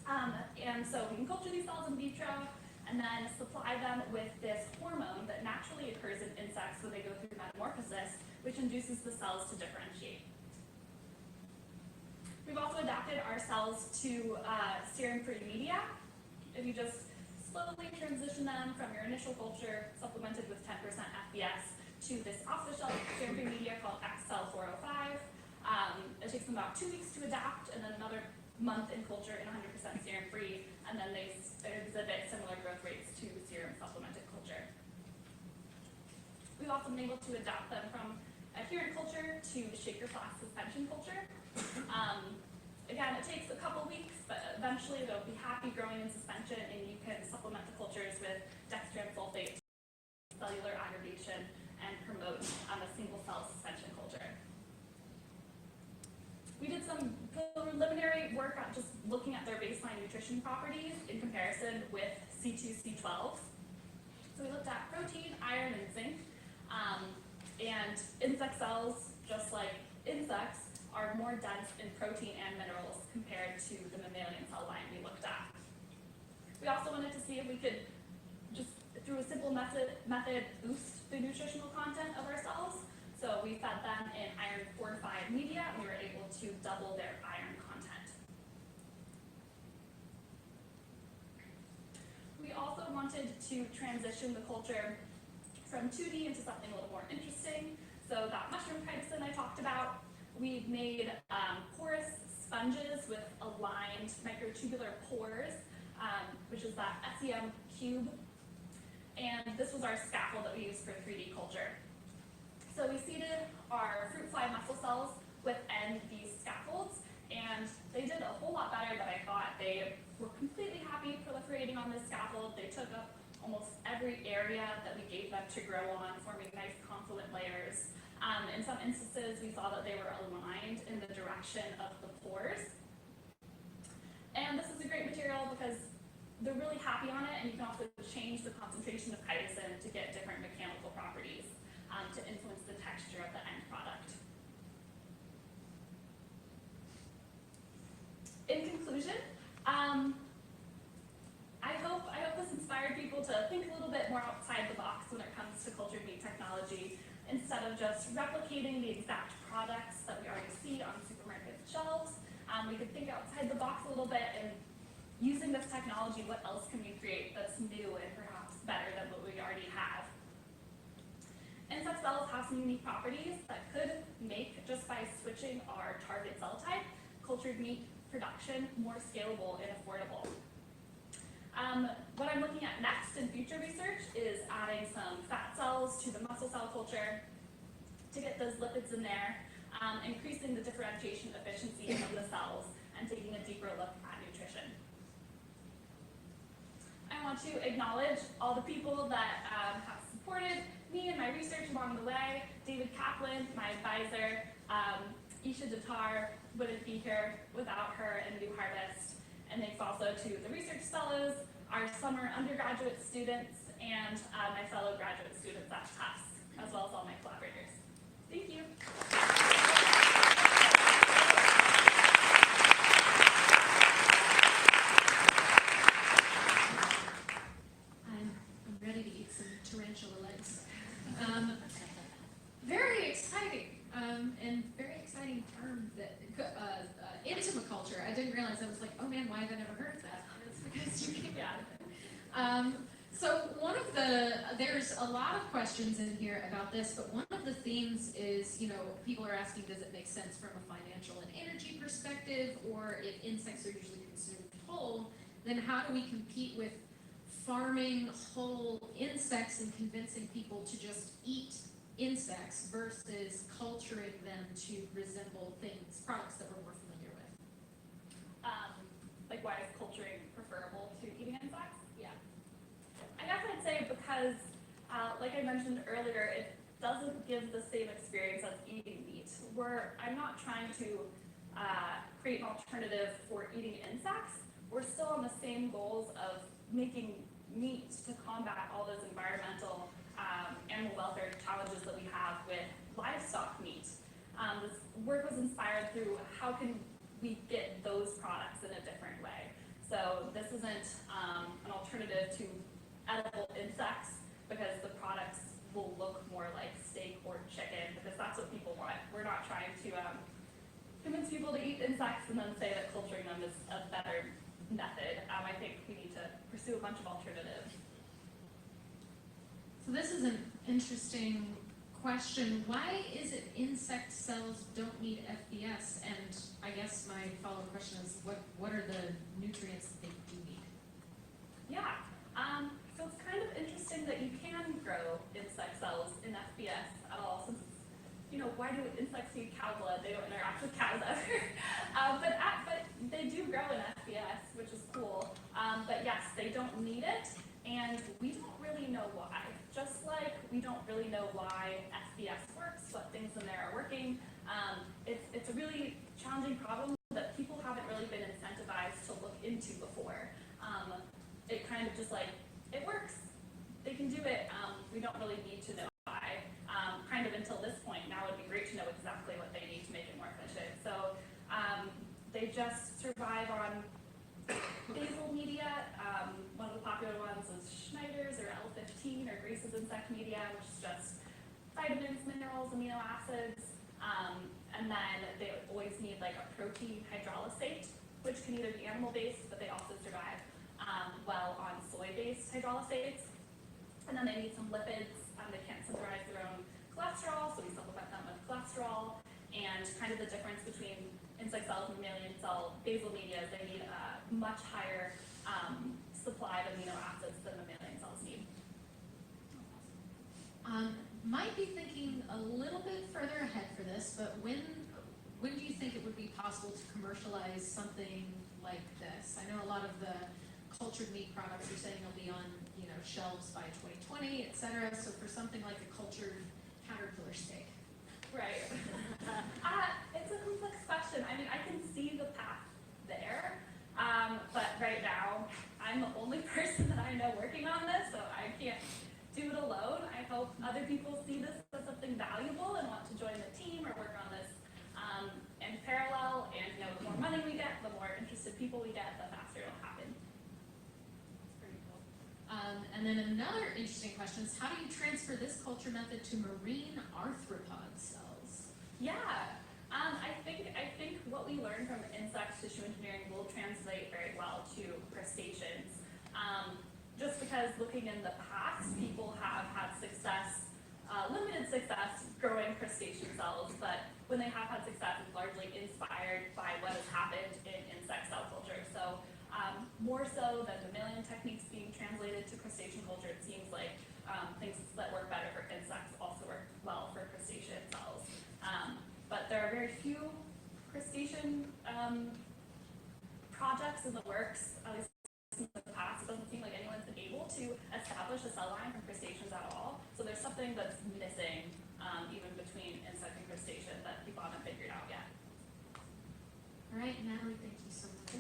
And so we can culture these cells in vitro and then supply them with this hormone that naturally occurs in insects when they go through metamorphosis, which induces the cells to differentiate. We've also adapted our cells to serum-free media. If you just slowly transition them from your initial culture, supplemented with 10% FBS, to this off-the-shelf serum-free media called XCell 405. It takes them about 2 weeks to adapt, and then another month in culture in 100% serum-free, and then they exhibit similar growth rates to serum-supplemented culture. We've also been able to adapt them from adherent culture to shaker flask suspension culture. Again, it takes a couple weeks, but eventually they'll be happy growing in suspension, and you can supplement the cultures with dextran sulfate, cellular aggregation, and promote a single-cell suspension culture. We did some preliminary work on just looking at their baseline nutrition properties in comparison with C2C12s. So we looked at protein, iron, and zinc. And insect cells, just like insects, are more dense in protein and minerals compared to the mammalian cell line we looked at. We also wanted to see if we could, just through a simple method boost the nutritional content of our cells. So we fed them in iron fortified media, and we were able to double their iron content. We also wanted to transition the culture from 2D into something a little more interesting. So that mushroom chitosan I talked about, we've made porous sponges with aligned microtubular pores, which is that SEM cube. And this was our scaffold that we used for 3D culture. So we seeded our fruit fly muscle cells within these scaffolds, and they did a whole lot better than I thought. They were completely happy proliferating on this scaffold. They took up almost every area that we gave them to grow on, forming nice confluent layers. In some instances, we saw that they were aligned in the direction of the pores. And this is a great material because they're really happy on it, and you can also change the concentration of chitosan to get different mechanical properties to influence the texture of the end product. In conclusion, I hope this inspired people to think a little bit more outside the box when it comes to cultured meat technology, instead of just replicating the exact products that we already see on supermarket shelves. We could think outside the box a little bit, and using this technology, what else can we create that's new and perhaps better than what we already have? Insect cells have some unique properties that could make, just by switching our target cell type, cultured meat production more scalable and affordable. What I'm looking at next in future research is adding some fat cells to the muscle cell culture to get those lipids in there, increasing the differentiation efficiency of the cells, and taking a deeper look at nutrition. I want to acknowledge all the people that have supported me and my research along the way. David Kaplan, my advisor, Isha Datar wouldn't be here without her and New Harvest. And thanks also to the research fellows, our summer undergraduate students, and my fellow graduate students at Tufts, as well as all my collaborators. Thank you. I'm ready to eat some tarantula legs. Very exciting, and very exciting term, that entomoculture. I didn't realize. I was like, oh man, why have I never heard of that? It's because you came out of it. So there's a lot of questions in here about this, but one of the themes is, people are asking, does it make sense from a financial and energy perspective, or if insects are usually consumed whole, then how do we compete with farming whole insects and convincing people to just eat insects versus culturing them to resemble products that we're more familiar with? Like, why is culturing preferable to eating insects? Yeah. I guess I'd say because, like I mentioned earlier, it doesn't give the same experience as eating meat. I'm not trying to create an alternative for eating insects. We're still on the same goals of making meat to combat all those environmental animal welfare challenges that we have with livestock meat. This work was inspired through how can we get those products in a different way. So this isn't an alternative to edible insects, because the products will look more like steak or chicken, because that's what people want. We're not trying to convince people to eat insects and then say that culturing them is a better method. I think we need to pursue a bunch of alternatives. So this is an interesting question. Why is it insect cells don't need FBS? And I guess my follow-up question is, what are the nutrients that they do need? Yeah. So it's kind of interesting that you can grow insect cells in FBS at all, since, why do insects eat cow blood? They don't interact with cows ever. But they do grow in FBS, which is cool. But yes, they don't need it, and we don't really know why. Just like we don't really know why FBS works, what things in there are working. It's a really challenging problem that people haven't really been incentivized to look into before. It kind of just it works. They can do it. We don't really need to know why. Kind of until this point. Now it would be great to know exactly what they need to make it more efficient. So they just survive on basal media. One of the popular ones is Schneider's or L15 or Grace's insect media, which is just vitamins, minerals, amino acids. And then they always need a protein hydrolysate, which can either be animal-based, but they also survive well on soy-based hydrolysates. And then they need some lipids. They can't synthesize their own cholesterol, so we supplement them with cholesterol. And kind of the difference between insect cells and mammalian cell basal media is they need a much higher supply of amino acids than mammalian cells need. Might be thinking a little bit further ahead for this, but when do you think it would be possible to commercialize something like this? I know a lot of the cultured meat products, you're saying they'll be on, shelves by 2020, et cetera. So for something like a cultured caterpillar steak. Right. It's a complex question. I mean, I can see the path there, but right now, I'm the only person that I know working on this, so I can't do it alone. I hope other people see this as something valuable and want to join the team or work on this in parallel. And the more money we get, the more interested people we get, the faster it'll happen. That's pretty cool. And then another interesting question is, how do you transfer this culture method to marine arthropod cells? Yeah, I think what we learned from insect tissue engineering will translate very well to crustaceans. Just because looking in the past, people have had success, limited success growing crustacean cells, but when they have had success, it's largely inspired by what has happened in insect cell culture. So more so than mammalian techniques being translated to crustacean culture, it seems like things that work better for insects also work well for crustacean cells. But there are very few crustacean projects in the works, at least in the past. It doesn't seem like anyone's been able to establish a cell line from crustaceans at all. So there's something that's missing even between insect and crustacean that people haven't figured out yet. All right, Natalie, thank you so much.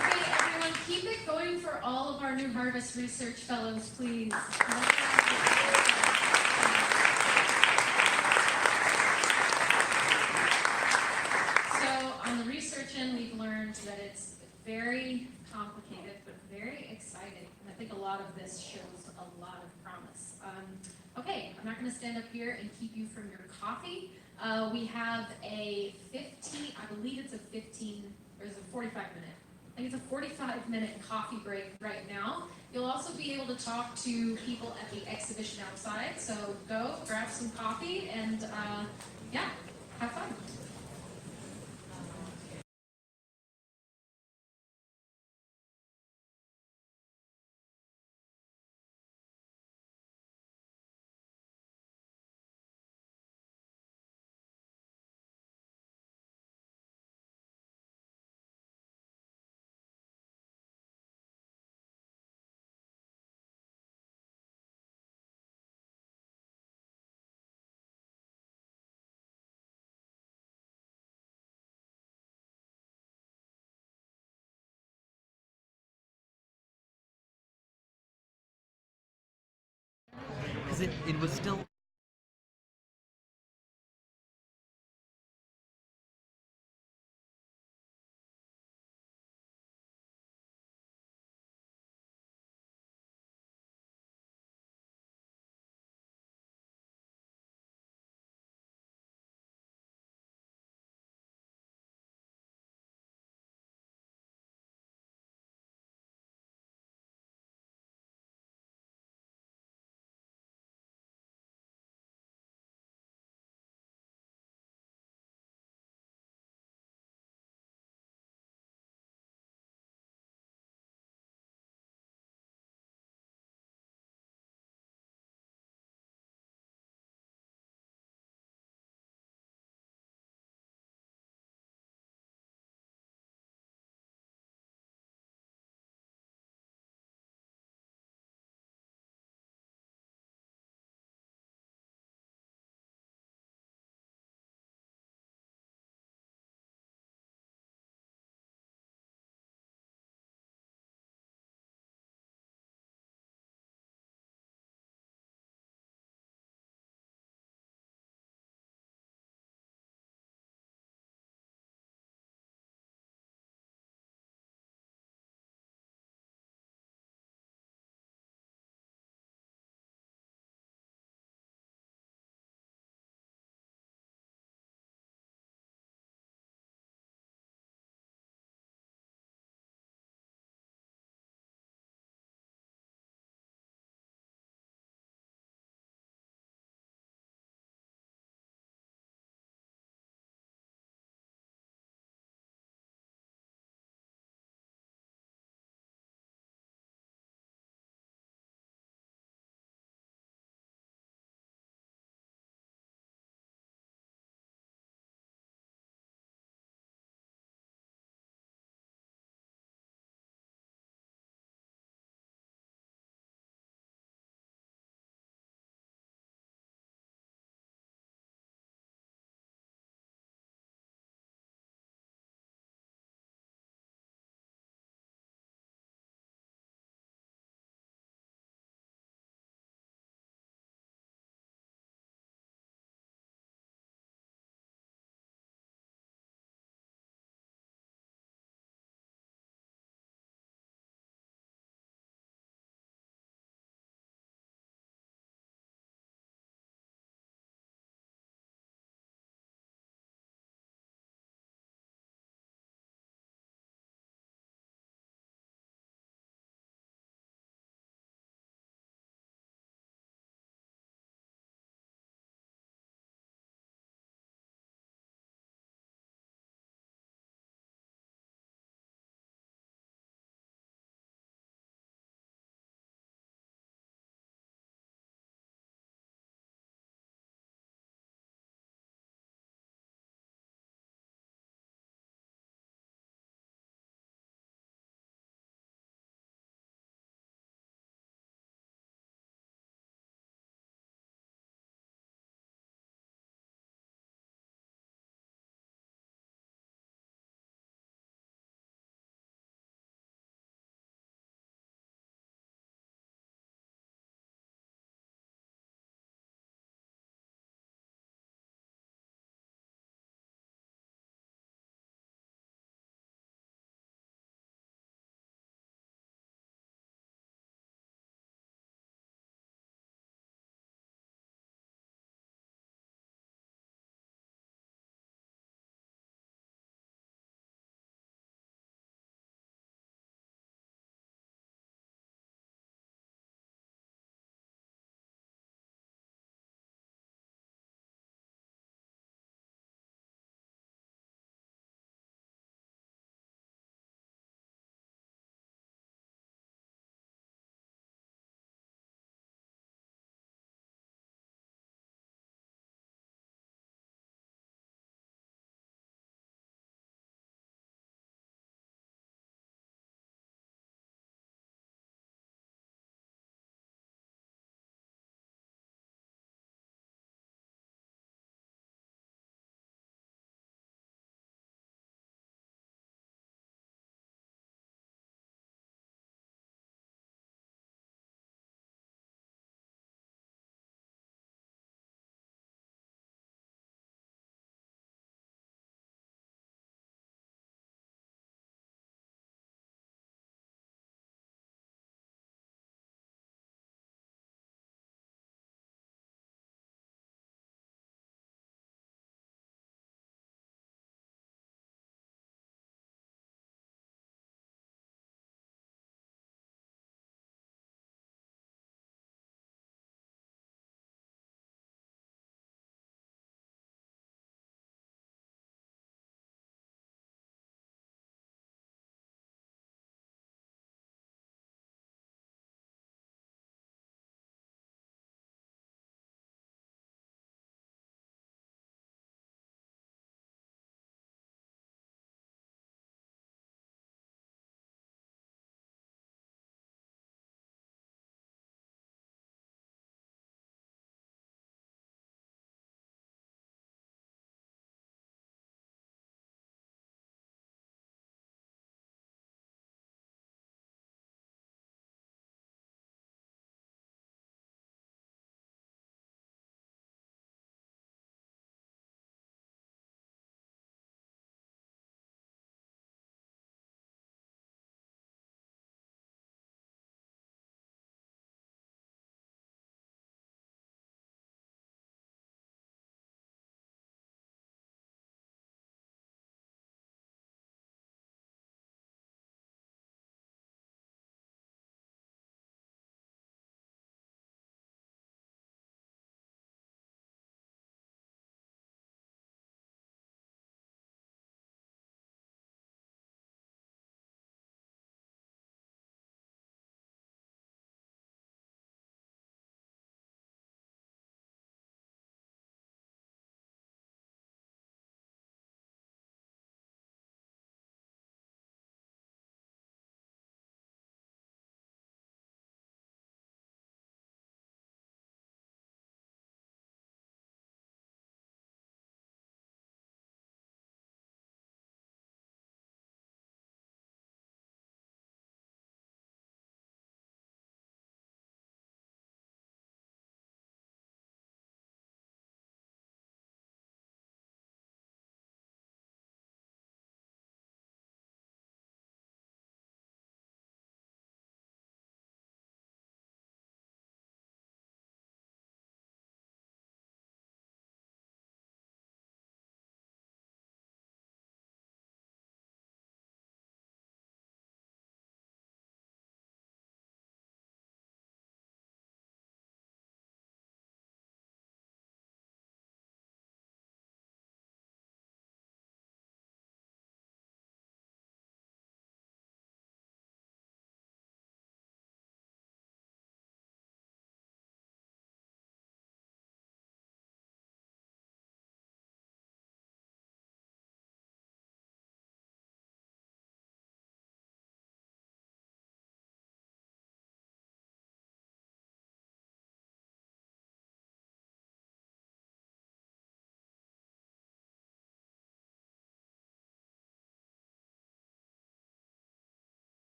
Okay, everyone, keep it going for all of our New Harvest Research Fellows, please. On the research end, we've learned that it's very complicated, but very exciting. And I think a lot of this shows a lot of promise. Okay, I'm not going to stand up here and keep you from your coffee. We have a 15, I believe it's a 15, or is it 45 minute? I think it's a 45-minute coffee break right now. You'll also be able to talk to people at the exhibition outside. So go grab some coffee and yeah, have fun. Because it was still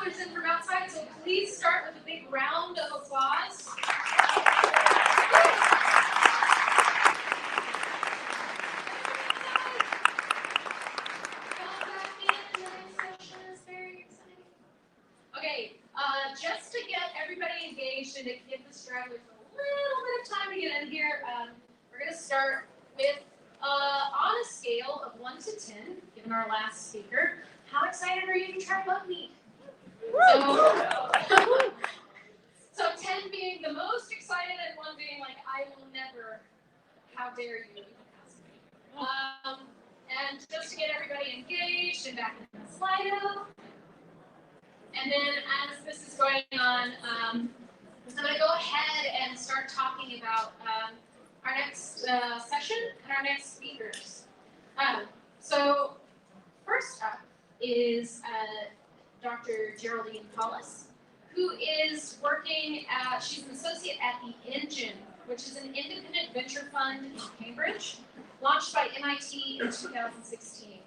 ones in from outside, so please start with a big round of applause. Okay, just to get everybody engaged and to give the stragglers a little bit of time to get in here, we're going to start with, on a scale of 1 to 10, given our last speaker, how excited are you to try bug meat? So 10 being the most excited and 1 being like, I will never, how dare you ask me. And just to get everybody engaged and back in the Slido. And then as this is going on, I'm going to go ahead and start talking about our next session and our next speakers. So first up is Dr. Geraldine Paulus, who is working she's an associate at the Engine, which is an independent venture fund in Cambridge, launched by MIT in 2016,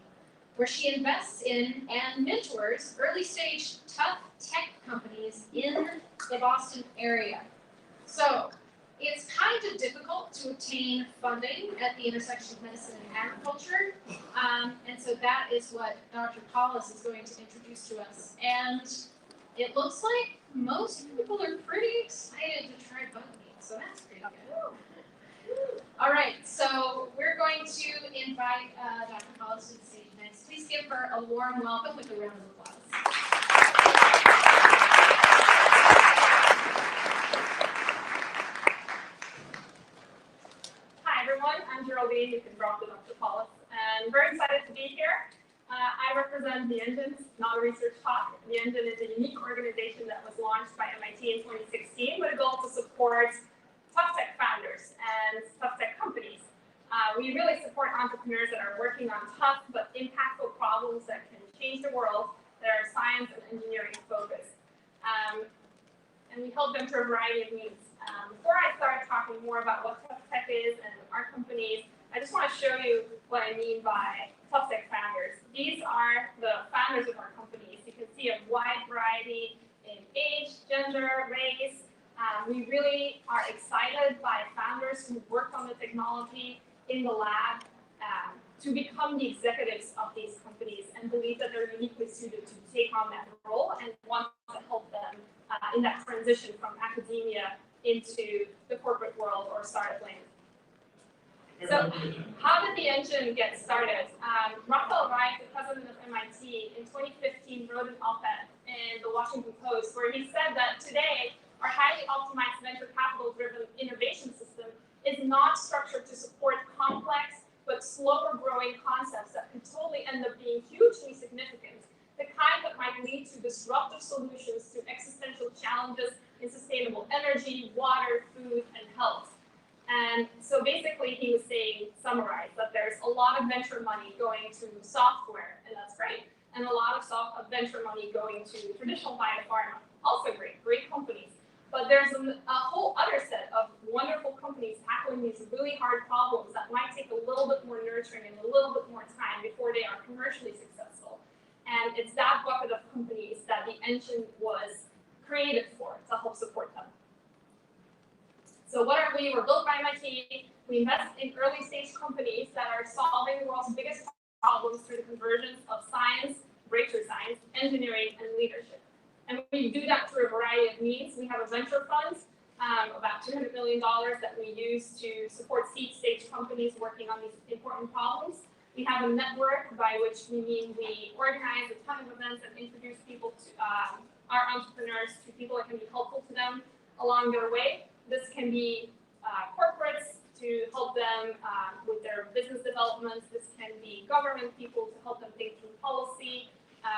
where she invests in and mentors early-stage tough tech companies in the Boston area. So it's kind of difficult to obtain funding at the intersection of medicine and agriculture, and so that is what Dr. Paulus is going to introduce to us. And it looks like most people are pretty excited to try bug meat, so that's pretty good. All right, so we're going to invite Dr. Paulus to the stage next. Please give her a warm welcome with a round of applause. Hi everyone, I'm Geraldine, you can drop the Dr. Paulus, and very excited to be here. I represent the Engine, not a research talk. The Engine is a unique organization that was launched by MIT in 2016 with a goal to support tough tech founders and tough tech companies. We really support entrepreneurs that are working on tough but impactful problems that can change the world, that are science and engineering focused. And we help them through a variety of means. Before I start talking more about what tough tech is and our companies, I just want to show you what I mean by tough tech founders. These are the founders of our companies. You can see a wide variety in age, gender, race. We really are excited by founders who worked on the technology in the lab to become the executives of these companies and believe that they're uniquely suited to take on that role and want to help them in that transition from academia into the corporate world or startup land. So how did the Engine get started? Raphael Reich, the president of MIT, in 2015 wrote an op-ed in the Washington Post where he said that today our highly optimized venture capital-driven innovation system is not structured to support complex but slower growing concepts that could totally end up being hugely significant, the kind that might lead to disruptive solutions to existential challenges in sustainable energy, water, food, and health. And so basically he was saying, summarize, that there's a lot of venture money going to software, and that's great, and a lot of venture money going to traditional biopharma, also great companies. But there's a whole other set of wonderful companies tackling these really hard problems that might take a little bit more nurturing and a little bit more time before they are commercially successful. And it's that bucket of companies that the Engine was created for, to help support them. So what are we? We're built by MIT. We invest in early stage companies that are solving the world's biggest problems through the convergence of science, breakthrough science, engineering, and leadership. And we do that through a variety of means. We have a venture fund, about $200 million that we use to support seed stage companies working on these important problems. We have a network by which we mean we organize a ton of events and introduce people to our entrepreneurs to people that can be helpful to them along their way. This can be corporates to help them with their business developments. This can be government people to help them think through policy,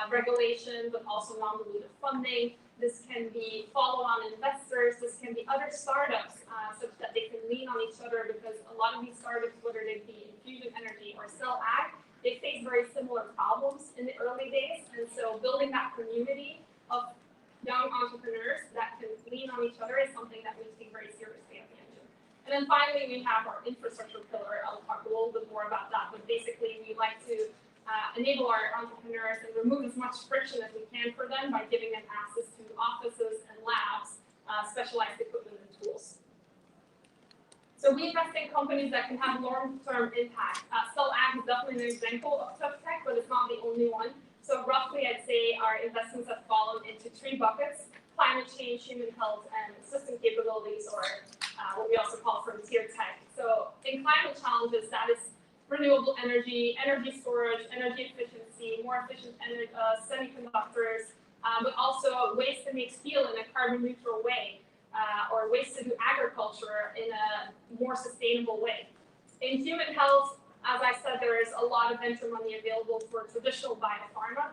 regulation, but also non-dilutive funding. This can be follow-on investors. This can be other startups such that they can lean on each other because a lot of these startups, whether they be in fusion energy or cell ag, they face very similar problems in the early days. And so building that community of young entrepreneurs that can lean on each other is something that we take very seriously at the Engine. And then finally, we have our infrastructure pillar. I'll talk a little bit more about that, but basically we like to enable our entrepreneurs and remove as much friction as we can for them by giving them access to offices and labs, specialized equipment and tools. So we invest in companies that can have long-term impact. CellAg is definitely an example of tough tech, but it's not the only one. So roughly, I'd say our investments have fallen into 3 buckets: climate change, human health, and system capabilities, or what we also call frontier tech. So in climate challenges, that is renewable energy, energy storage, energy efficiency, more efficient semiconductors, but also ways to make steel in a carbon neutral way, or ways to do agriculture in a more sustainable way. In human health, as I said, there is a lot of venture money available for traditional biopharma.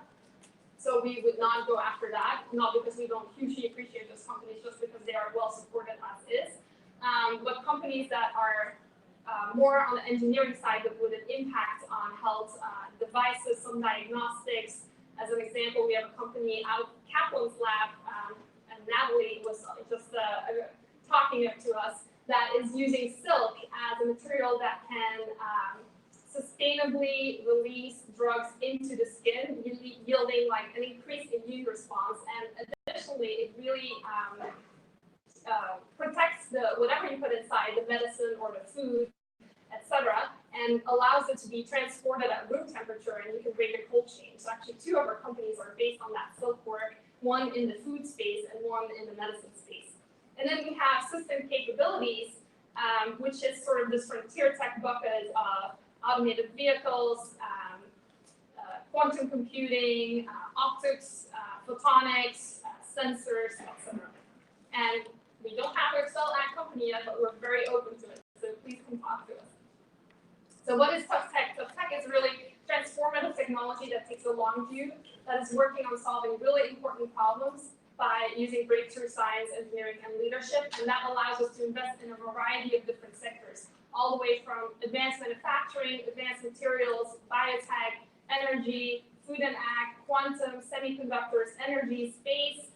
So we would not go after that, not because we don't hugely appreciate those companies, just because they are well supported as is. But companies that are more on the engineering side but with an impact on health, devices, some diagnostics. As an example, we have a company out of Kaplan's lab, and Natalie was just talking to us, that is using silk as a material that can sustainably release drugs into the skin, yielding like an increased immune response. And additionally, it really protects whatever you put inside, the medicine or the food, etc., and allows it to be transported at room temperature, and you can break a cold chain. So actually 2 of our companies are based on that silk work, one in the food space and one in the medicine space. And then we have system capabilities, which is sort of this frontier tech bucket of automated vehicles, quantum computing, optics, photonics, sensors, etc. And we don't have our CellAg company yet, but we're very open to it. So please come talk to us. So what is tough tech? Tough tech is really transformative technology that takes a long view, that is working on solving really important problems by using breakthrough science, engineering, and leadership. And that allows us to invest in a variety of different sectors, all the way from advanced manufacturing, advanced materials, biotech, energy, food and ag, quantum, semiconductors, energy, space,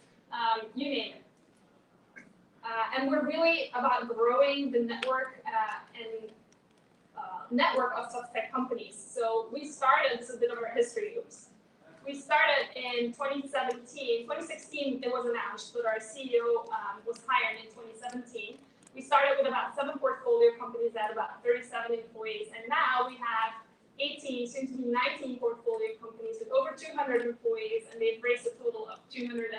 you name it. And we're really about growing the network network of tough tech companies. So we started, this is a bit of our history, we started in 2017. 2016 it was announced, but our CEO was hired in 2017. We started with about 7 portfolio companies at about 37 employees, and now we have 18, soon to be 19 portfolio companies with over 200 employees, and they've raised a total of $225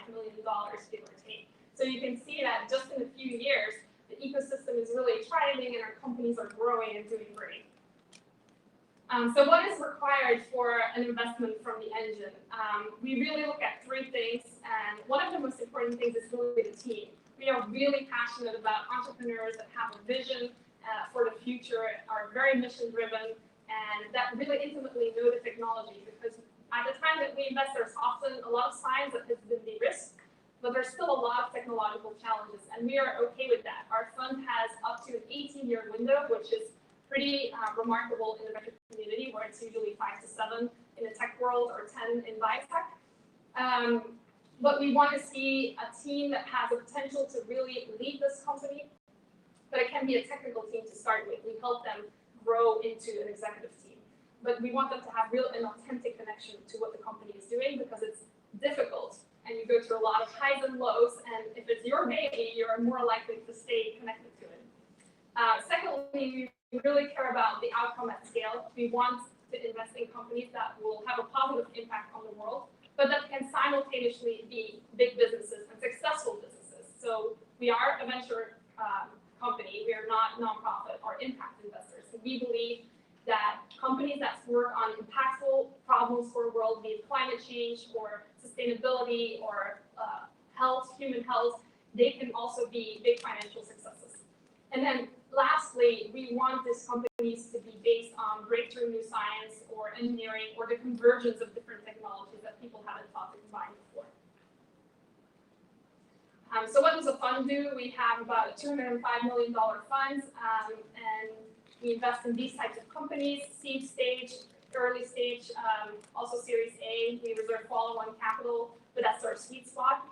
million, give or take. So you can see that just in a few years, the ecosystem is really thriving and our companies are growing and doing great. So what is required for an investment from the engine? We really look at 3 things, and one of the most important things is really the team. We are really passionate about entrepreneurs that have a vision for the future, are very mission driven, and that really intimately know the technology, because at the time that we invest, there's often a lot of science that has been de-risked, but there's still a lot of technological challenges, and we are okay with that. Our fund has up to an 18-year window, which is pretty remarkable in the venture community, where it's usually 5 to 7 in the tech world or 10 in biotech. But we want to see a team that has the potential to really lead this company, but it can be a technical team to start with. We help them grow into an executive team, but we want them to have an authentic connection to what the company is doing, because it's difficult and you go through a lot of highs and lows, and if it's your baby, you're more likely to stay connected to it. Secondly, we really care about the outcome at scale. We want to invest in companies that will have a positive impact on the world, but that can simultaneously be big businesses and successful businesses. So we are a venture company. We are not nonprofit or impact investors. We believe that companies that work on impactful problems for the world, be it climate change or sustainability or health, human health, they can also be big financial successes. And then lastly, we want these companies to be based on breakthrough new science or engineering or the convergence of different technologies that people haven't thought to combine before. So what does a fund do? We have about a $205 million fund, and we invest in these types of companies: seed stage, early stage, also Series A. We reserve follow-on capital, but that's our sweet spot.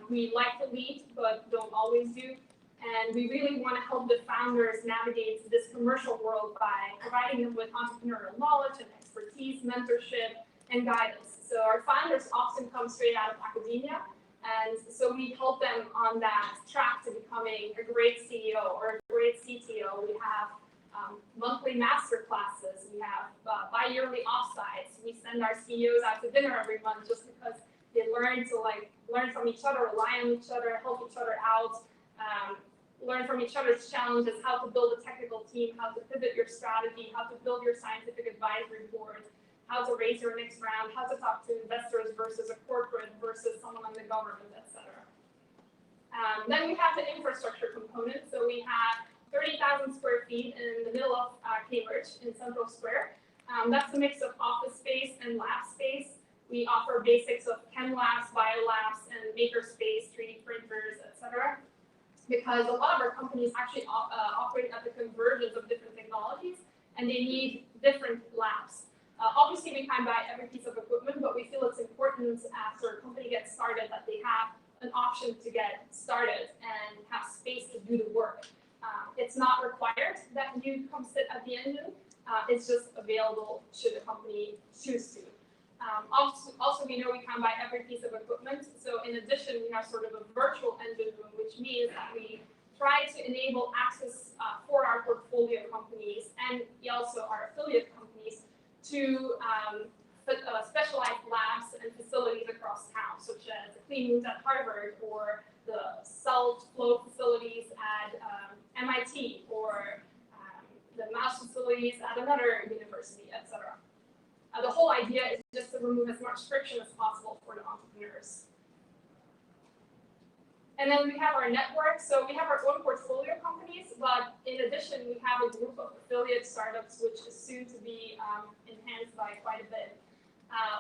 We like to lead, but don't always do. And we really want to help the founders navigate this commercial world by providing them with entrepreneurial knowledge and expertise expertise, mentorship, and guidance. So our founders often come straight out of academia, and so we help them on that track to becoming a great CEO or a great CTO. We have monthly master classes. We have bi-yearly offsites. We send our CEOs out to dinner every month just because they learn to learn from each other, rely on each other, help each other out, learn from each other's challenges, how to build a technical team, how to pivot your strategy, how to build your scientific advisory board, how to raise your next round, how to talk to investors versus a corporate versus someone in the government, etc. Then we have the infrastructure component. So we have 30,000 square feet in the middle of Cambridge in Central Square. That's a mix of office space and lab space. We offer basics of chem labs, bio labs, and maker space, 3D printers, etc. Because a lot of our companies actually operate at the convergence of different technologies, and they need different labs. Obviously, we can't buy every piece of equipment, but we feel it's important after a company gets started that they have an option to get started and have space to do the work. It's not required that you come sit at the engine. It's just available should the company choose to. Also, we know we can't buy every piece of equipment. So in addition, we have sort of a virtual engine room, which means that we try to enable access for our portfolio companies and also our affiliate companies to specialized labs and facilities across town, such as the clean rooms at Harvard or the cell flow facilities at MIT or the mouse facilities at another university, etc. The whole idea is just to remove as much friction as possible for the entrepreneurs. And then we have our network. So we have our own portfolio companies, but in addition, we have a group of affiliate startups, which is soon to be enhanced by quite a bit.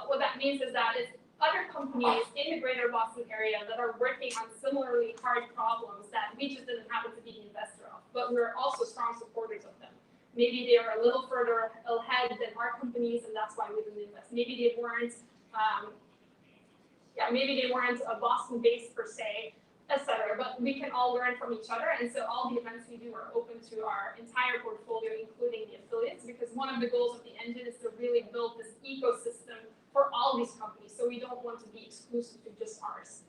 What that means is that if other companies in the greater Boston area that are working on similarly hard problems that we just didn't happen to be the investor of, but we're also strong supporters of them. Maybe they are a little further ahead than our companies, and that's why we didn't invest. Maybe they weren't, a Boston-based per se, etc. But we can all learn from each other, and so all the events we do are open to our entire portfolio, including the affiliates, because one of the goals of the engine is to really build this ecosystem for all these companies. So we don't want to be exclusive to just ours.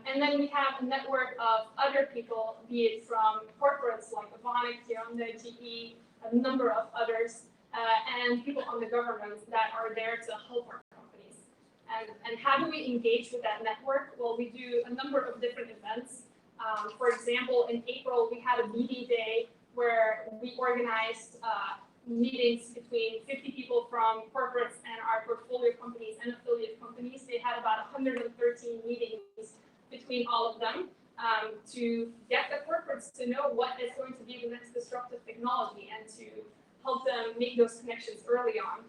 And then we have a network of other people, be it from corporates like Evonik, Hyundai, GE, a number of others, and people on the government that are there to help our companies. And how do we engage with that network? Well, we do a number of different events. For example, in April, we had a BD Day where we organized meetings between 50 people from corporates and our portfolio companies and affiliate companies. They had about 113 meetings between all of them to get the corporates to know what is going to be the next disruptive technology and to help them make those connections early on.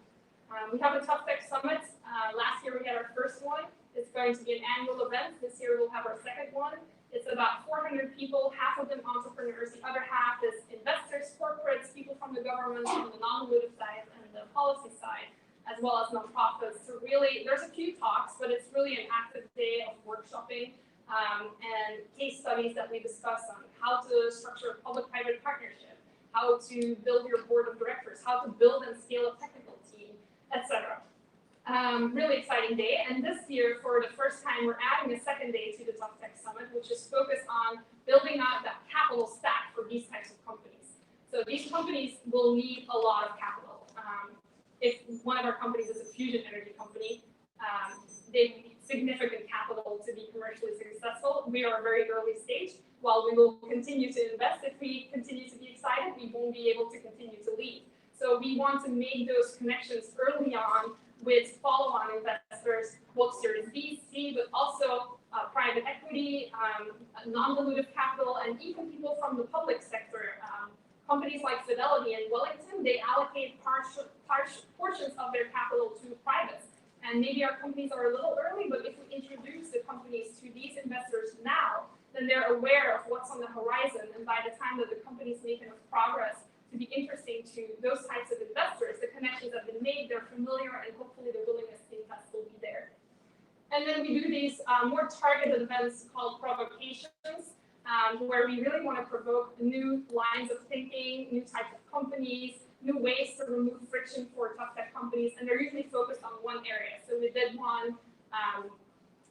We have a Tough Tech Summit. Last year we had our first one. It's going to be an annual event. This year we'll have our second one. It's about 400 people, half of them entrepreneurs, the other half is investors, corporates, people from the government, from the non-dilutive side and the policy side, as well as nonprofits. So really, there's a few talks, but it's really an active day of workshopping and case studies that we discuss on how to structure a public-private partnership, how to build your board of directors, how to build and scale a technical team, etc. Really exciting day, and this year, for the first time, we're adding a second day to the Tough Tech Summit, which is focused on building out that capital stack for these types of companies. So these companies will need a lot of capital. If one of our companies is a fusion energy company, they need significant capital to be commercially successful. We are a very early stage. While we will continue to invest, if we continue to be excited, we won't be able to continue to lead. So we want to make those connections early on with follow-on investors, both Series B, C, but also private equity, non-dilutive capital, and even people from the public sector. Companies like Fidelity and Wellington, they allocate portions of their capital to privates. And maybe our companies are a little early, but if we introduce the companies to these investors now, then they're aware of what's on the horizon. And by the time that the companies make enough progress to be interesting to those types of investors, the connections have been made, they're familiar, and hopefully the willingness to invest will be there. And then we do these more targeted events called provocations, where we really want to provoke new lines of thinking, new types of companies, new ways to remove friction for tough tech companies, and they're usually focused on one area. So we did one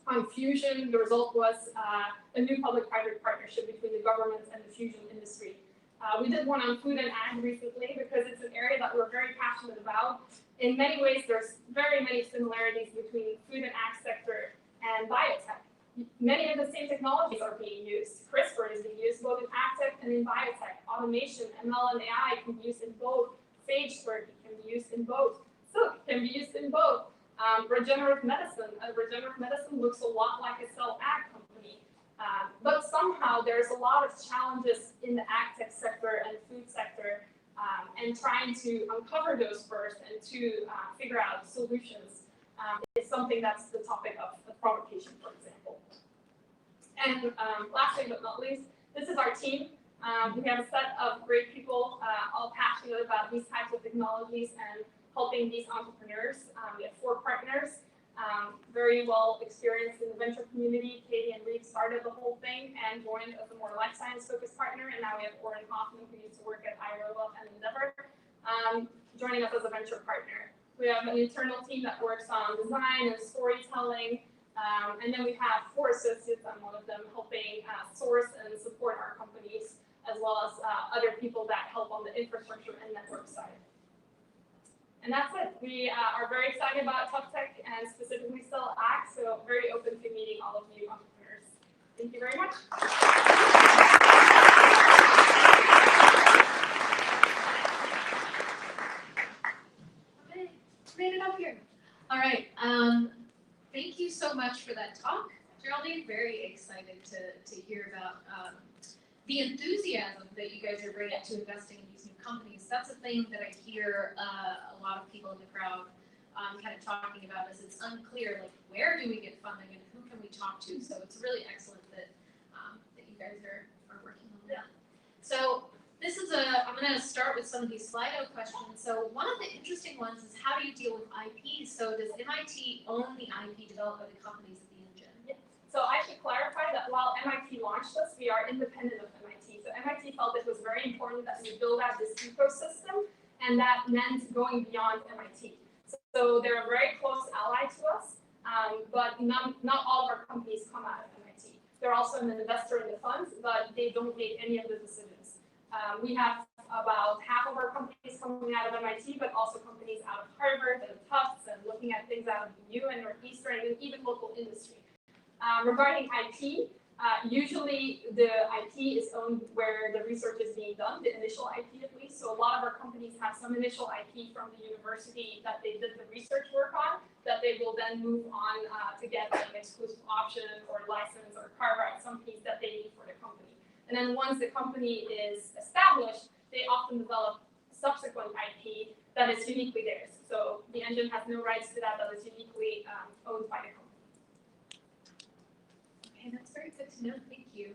on fusion. The result was a new public-private partnership between the government and the fusion industry. We did one on food and ag recently because it's an area that we're very passionate about. In many ways, there's very many similarities between food and ag sector and biotech. Many of the same technologies are being used. CRISPR is being used both in ag tech and in biotech. Automation, ML, and AI can be used in both. Phage therapy can be used in both. Silk can be used in both. Regenerative medicine. Regenerative medicine looks a lot like a cell ag company. But somehow there's a lot of challenges in the ag tech sector and food sector, and trying to uncover those first and to figure out solutions is something that's the topic of provocation, for example. And lastly but not least, this is our team. We have a set of great people, all passionate about these types of technologies and helping these entrepreneurs. We have 4 partners, very well experienced in the venture community. Katie and Reed started the whole thing and joined as a more life science focused partner. And now we have Oren Hoffman, who used to work at iRobot and Endeavor, joining us as a venture partner. We have an internal team that works on design and storytelling. And then we have 4 associates, I'm one of them, helping source and support our companies, as well as other people that help on the infrastructure and network side. And that's it. We are very excited about tough tech and specifically cell ag, so very open to meeting all of you entrepreneurs. Thank you very much. Okay, made it up here. All right. Thank you so much for that talk, Geraldine. Very excited to hear about the enthusiasm that you guys are bringing to investing in these new companies. That's a thing that I hear a lot of people in the crowd kind of talking about, is it's unclear, like, where do we get funding and who can we talk to? So it's really excellent that that you guys are working on that. So this is I'm going to start with some of these Slido questions. So one of the interesting ones is, how do you deal with IP? So does MIT own the IP developed by the companies at the engine? Yeah. So I should clarify that while MIT launched us, we are independent of MIT. So MIT felt it was very important that we build out this ecosystem, and that meant going beyond MIT. So they're a very close ally to us, but not all of our companies come out of MIT. They're also an investor in the funds, but they don't make any of the decisions. We have about half of our companies coming out of MIT, but also companies out of Harvard and Tufts, and looking at things out of the U and Northeastern, and even local industry. Regarding IP, usually the IP is owned where the research is being done, the initial IP at least. So a lot of our companies have some initial IP from the university that they did the research work on, that they will then move on to get like an exclusive option or license or carve out some piece that they need for the company. And then once the company is established, they often develop subsequent IP that is uniquely theirs. So the engine has no rights to that is uniquely owned by the company. Okay, that's very good to know. Thank you.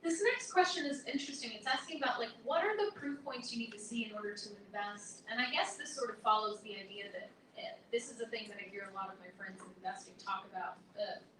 This next question is interesting. It's asking about, like, what are the proof points you need to see in order to invest? And I guess this sort of follows the idea that this is a thing that I hear a lot of my friends in investing talk about,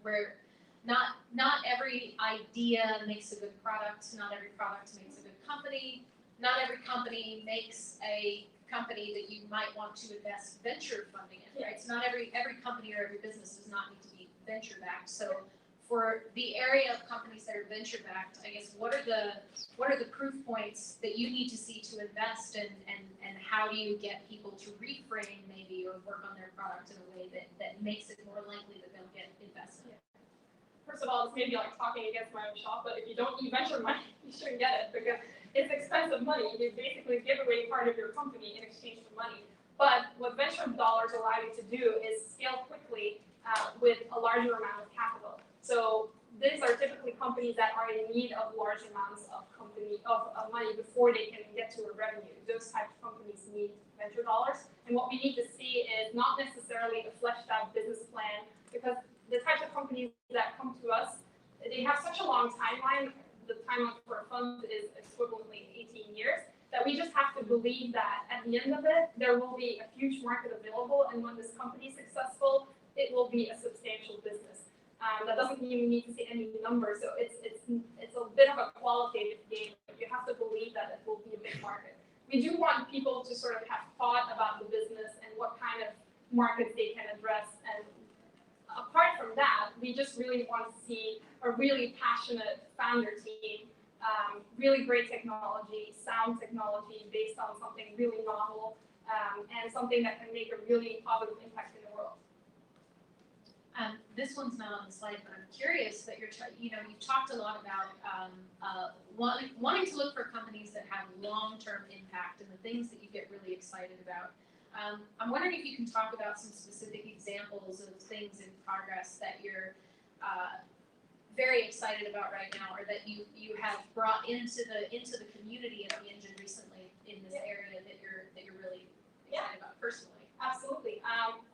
where not every idea makes a good product, not every product makes a good company, not every company makes a company that you might want to invest venture funding in, right? So not every company or every business does not need to be venture backed. So for the area of companies that are venture backed, I guess what are the proof points that you need to see to invest, and how do you get people to reframe maybe or work on their product in a way that makes it more likely that they'll get invested? First of all, this may be like talking against my own shop, but if you don't need venture money, you shouldn't get it, because it's expensive money. You basically give away part of your company in exchange for money. But what venture dollars allow you to do is scale quickly with a larger amount of capital. So these are typically companies that are in need of large amounts of money before they can get to a revenue. Those types of companies need venture dollars. And what we need to see is not necessarily a fleshed out business plan, because the types of companies that come to us, they have such a long timeline. The timeline for a fund is equivalently 18 years, that we just have to believe that at the end of it, there will be a huge market available, and when this company is successful, it will be a substantial business. That doesn't mean we need to see any numbers, so it's a bit of a qualitative game, but you have to believe that it will be a big market. we do want people to sort of have thought about the business and what kind of markets they can address. And apart from that, we just really want to see a really passionate founder team, really great technology, sound technology based on something really novel, and something that can make a really positive impact in the world. This one's not on the slide, but I'm curious that you've talked a lot about wanting to look for companies that have long-term impact and the things that you get really excited about. I'm wondering if you can talk about some specific examples of things in progress that you're very excited about right now, or that you have brought into the community of the engine recently in this area that you're really excited about personally. Absolutely.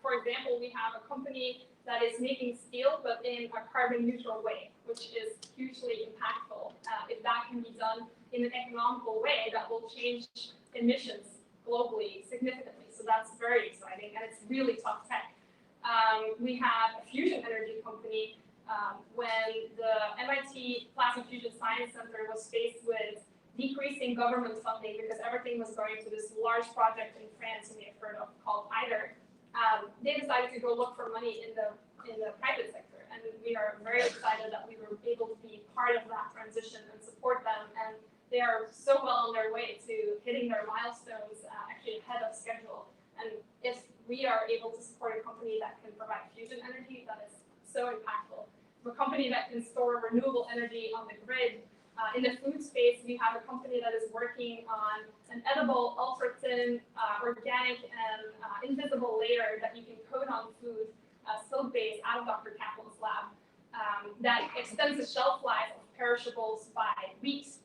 For example, we have a company that is making steel, but in a carbon neutral way, which is hugely impactful. If that can be done in an economical way, that will change emissions globally significantly. So that's very exciting, and it's really tough tech. We have a fusion energy company. When the MIT Plasma Fusion Science Center was faced with decreasing government funding because everything was going to this large project in France you may have heard of called ITER, they decided to go look for money in the private sector. And we are very excited that we were able to be part of that transition and support them. And they are so well on their way to hitting their milestones, actually ahead of schedule. And if we are able to support a company that can provide fusion energy, that is so impactful. A company that can store renewable energy on the grid. In the food space, we have a company that is working on an edible, ultra-thin, organic, and invisible layer that you can coat on food, silk-based, out of Dr. Kaplan's lab, that extends the shelf life of perishables by weeks.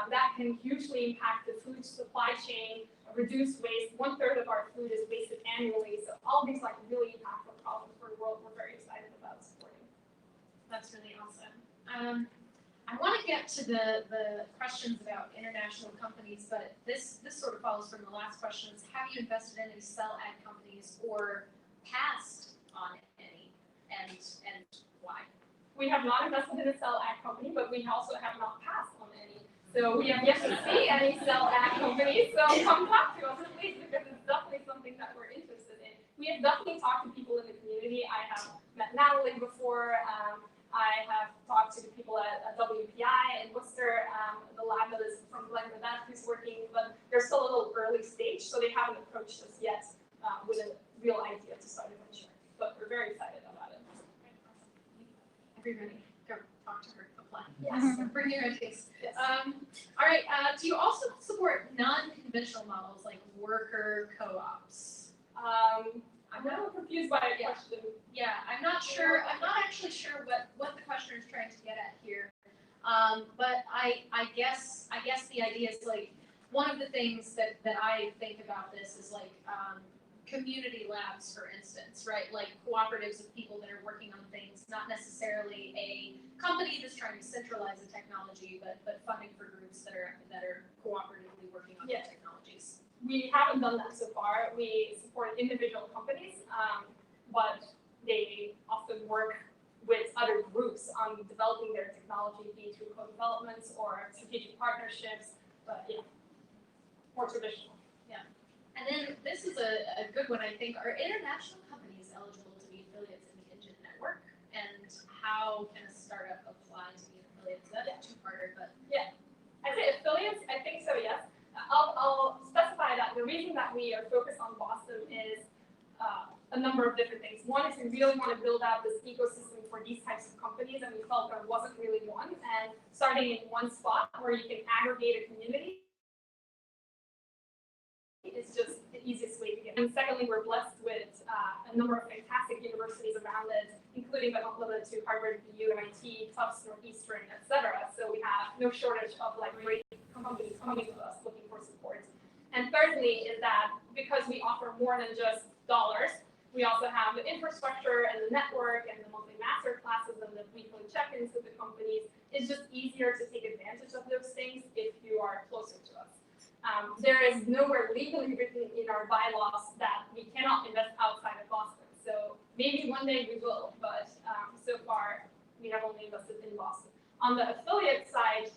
That can hugely impact the food supply chain, reduce waste. 1/3 of our food is wasted annually. So all these really impactful problems for the world we're very excited about supporting. That's really awesome. I want to get to the questions about international companies, but this sort of follows from the last questions. Have you invested in any cell ag companies or passed on any, and why? We have not invested in a cell ag company, but we also have not passed on any. So we have yet to see any cell ag companies. So come talk to us, please, because it's definitely something that we're interested in. We have definitely talked to people in the community. I have met Natalie before. I have talked to the people at WPI in Worcester, the lab that is from Glenn Medett who's working, but they're still a little early stage, so they haven't approached us yet with a real idea to start a venture. But we're very excited about it. Everybody, go talk to her. Apply. Yes. Bring your ideas. Yes. All right. Do you also support non-conventional models like worker co-ops? I'm a little confused by the question. Yeah, I'm not sure. I'm not actually sure what the questioner is trying to get at here. But I guess the idea is one of the things that I think about this is community labs, for instance, right? Like cooperatives of people that are working on things, not necessarily a company that's trying to centralize the technology, but funding for groups that are cooperatively working on new technologies. We haven't done that so far. We support individual companies, but they often work with other groups on developing their technology, be it through co-developments or strategic partnerships, but more traditional. Yeah. And then this is a good one, I think. Are international companies eligible to be affiliates in the Engine network? And how can a startup apply to be an affiliate? So that's a two-parter, but I'd say affiliates, I think so, yes. I'll specify that the reason that we are focused on Boston is a number of different things. One is we really want to build out this ecosystem for these types of companies, and we felt there wasn't really one. And starting in one spot where you can aggregate a community is just the easiest way to get. And secondly, we're blessed with a number of fantastic universities around it, including but not limited to Harvard, BU, MIT, Tufts, Northeastern, etc. So we have no shortage of great companies coming to us looking for support. And thirdly is that because we offer more than just dollars, we also have the infrastructure and the network and the monthly master classes and the weekly check-ins with the companies. It's just easier to take advantage of those things if you are closer to us. There is nowhere legally written in our bylaws that we cannot invest outside of Boston. So maybe one day we will, but so far we have only invested in Boston. On the affiliate side,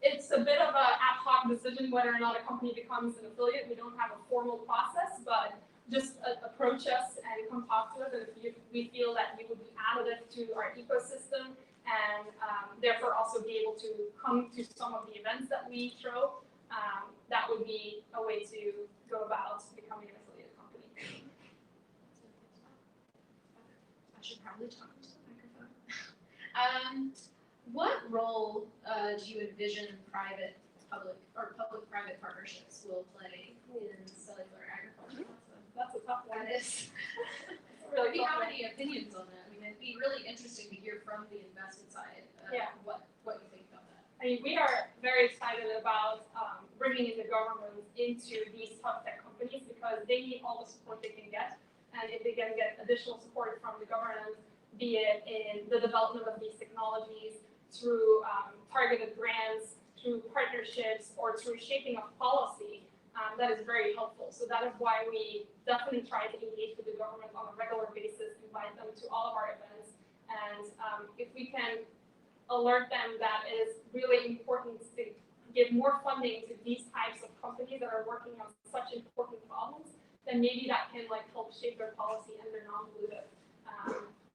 it's a bit of an ad hoc decision whether or not a company becomes an affiliate. We don't have a formal process, but just approach us and come talk to us. And if we feel that you would be additive to our ecosystem and therefore also be able to come to some of the events that we throw, that would be a way to go about becoming an affiliate company. I should probably talk into the microphone. What role do you envision public-private partnerships will play in cellular agriculture? That's a tough one. That is. Really Do you have tough. any opinions on that? I mean, it'd be really interesting to hear from the investment side what you think about that. I mean, we are very excited about bringing in the government into these tough tech companies because they need all the support they can get. And if they can get additional support from the government, be it in the development of these technologies, through targeted grants, through partnerships, or through shaping of policy, that is very helpful. So that is why we definitely try to engage with the government on a regular basis, invite them to all of our events. And if we can alert them that it is really important to give more funding to these types of companies that are working on such important problems, then maybe that can help shape their policy and their non-dilutive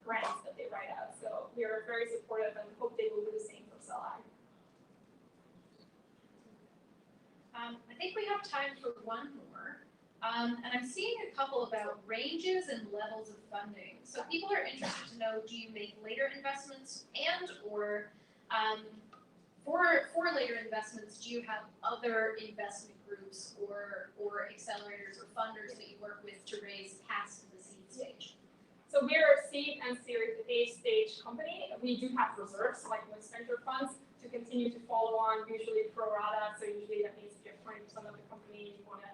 grants that they write out. So we are very supportive and hope they will do the same for CellAg. I think we have time for one more. And I'm seeing a couple about ranges and levels of funding. So people are interested to know, do you make later investments or for later investments, do you have other investment groups or accelerators or funders that you work with to raise past the seed stage? So we're a seed and Series A stage company. We do have reserves, like most venture funds, to continue to follow on, usually pro rata. So usually that means if you have 20% of the company, you want to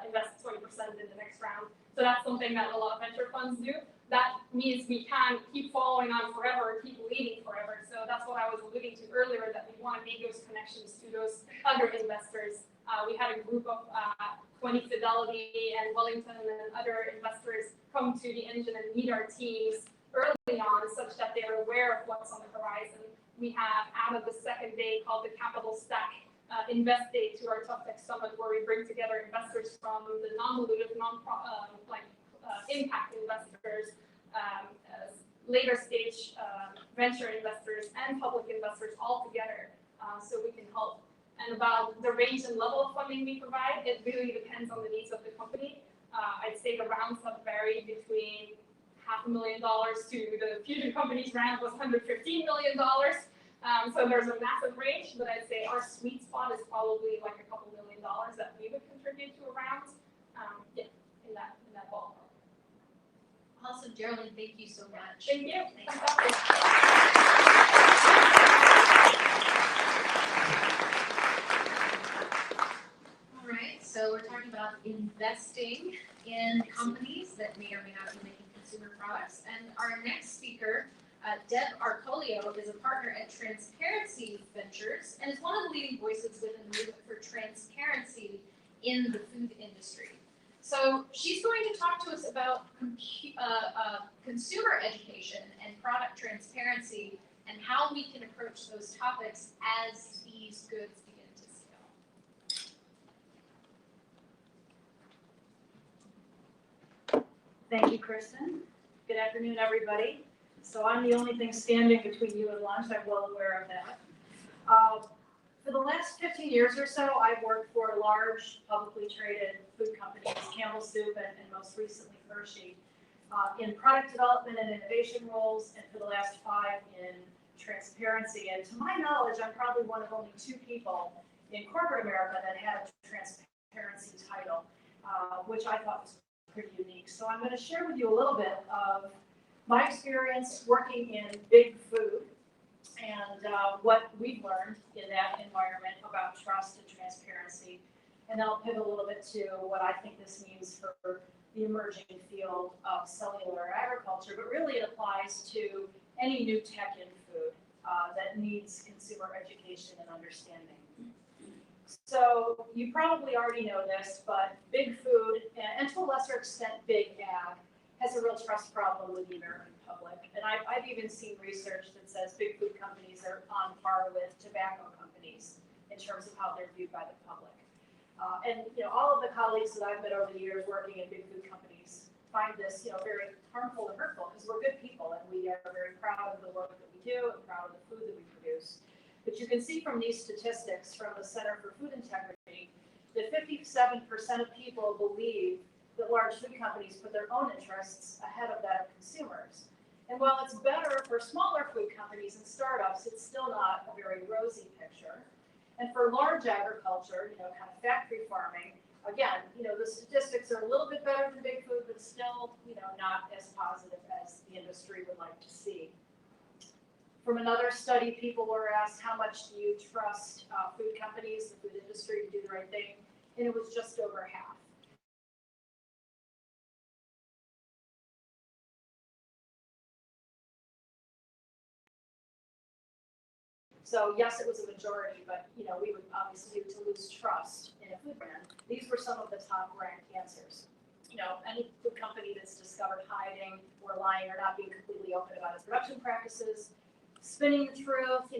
invest 20% in the next round. So that's something that a lot of venture funds do. That means we can keep following on forever, keep leading forever. So that's what I was alluding to earlier, that we want to make those connections to those other investors. We had a group of 20 Fidelity and Wellington and other investors come to the engine and meet our teams early on, such that they are aware of what's on the horizon. We have added the second day called the Capital Stack Invest Day to our Tough Tech Summit, where we bring together investors from the non-dilutive, impact investors, later stage venture investors, and public investors all together, so we can help. And about the range and level of funding we provide, it really depends on the needs of the company. I'd say the rounds have varied between $500,000 to the Fusion Company's round was $115 million. So there's a massive range, but I'd say our sweet spot is probably like a couple $1 million that we would contribute to a round. Yeah, in that ballpark. Awesome, Geraldine, thank you so much. Thank you. All right, so we're talking about investing in companies that may or may not be making consumer products. And our next speaker, Deb Arcolio, is a partner at Transparency Ventures and is one of the leading voices within the movement for transparency in the food industry. So she's going to talk to us about consumer education and product transparency and how we can approach those topics as these goods begin to scale. Thank you, Kristen. Good afternoon, everybody. So I'm the only thing standing between you and lunch. I'm well aware of that. For the last 15 years or so, I've worked for large publicly traded food companies, Campbell Soup and most recently Hershey, in product development and innovation roles, and for the last 5 in transparency. And to my knowledge, I'm probably one of only 2 people in corporate America that had a transparency title, which I thought was pretty unique. So I'm going to share with you a little bit of my experience working in big food and what we've learned in that environment about trust and transparency. And then I'll pivot a little bit to what I think this means for the emerging field of cellular agriculture, but really it applies to any new tech in food that needs consumer education and understanding. So you probably already know this, but big food, and to a lesser extent big ag, has a real trust problem with the American public. And I've even seen research that says big food companies are on par with tobacco companies in terms of how they're viewed by the public. And all of the colleagues that I've met over the years working in big food companies find this very harmful and hurtful because we're good people and we are very proud of the work that we do and proud of the food that we produce. But you can see from these statistics from the Center for Food Integrity that 57% of people believe that large food companies put their own interests ahead of that of consumers. And while it's better for smaller food companies and startups, it's still not a very rosy picture. And for large agriculture, kind of factory farming, again, the statistics are a little bit better than big food, but still, not as positive as the industry would like to see. From another study, people were asked, how much do you trust food companies, the food industry, to do the right thing? And it was just over half. So yes, it was a majority, but we would obviously to lose trust in a food brand. These were some of the top ranked answers. Any food company that's discovered hiding or lying or not being completely open about its production practices, spinning the truth,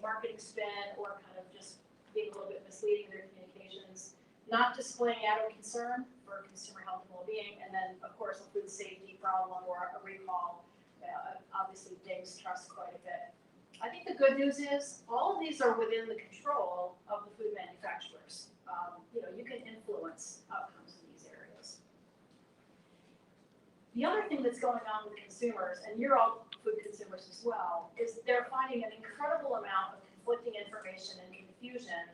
marketing spin, or kind of just being a little bit misleading in their communications, not displaying adequate concern for consumer health and well-being, and then of course a food safety problem or a recall obviously dings trust quite a bit. I think the good news is all of these are within the control of the food manufacturers. You can influence outcomes in these areas. The other thing that's going on with consumers, and you're all food consumers as well, is they're finding an incredible amount of conflicting information and confusion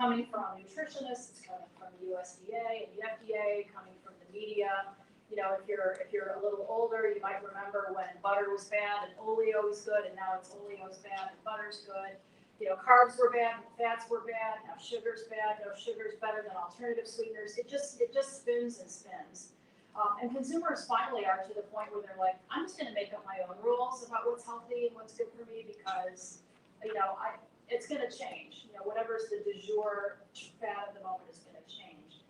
coming from nutritionists, coming from the USDA and the FDA, coming from the media. If you're a little older, you might remember when butter was bad and oleo was good, and now it's oleo's bad and butter's good. Carbs were bad and fats were bad. Now sugar's bad. No, sugar's better than alternative sweeteners. It just spins and spins. And consumers finally are to the point where they're like, I'm just going to make up my own rules about what's healthy and what's good for me because, it's going to change. Whatever's the du jour fad of the moment is going to change.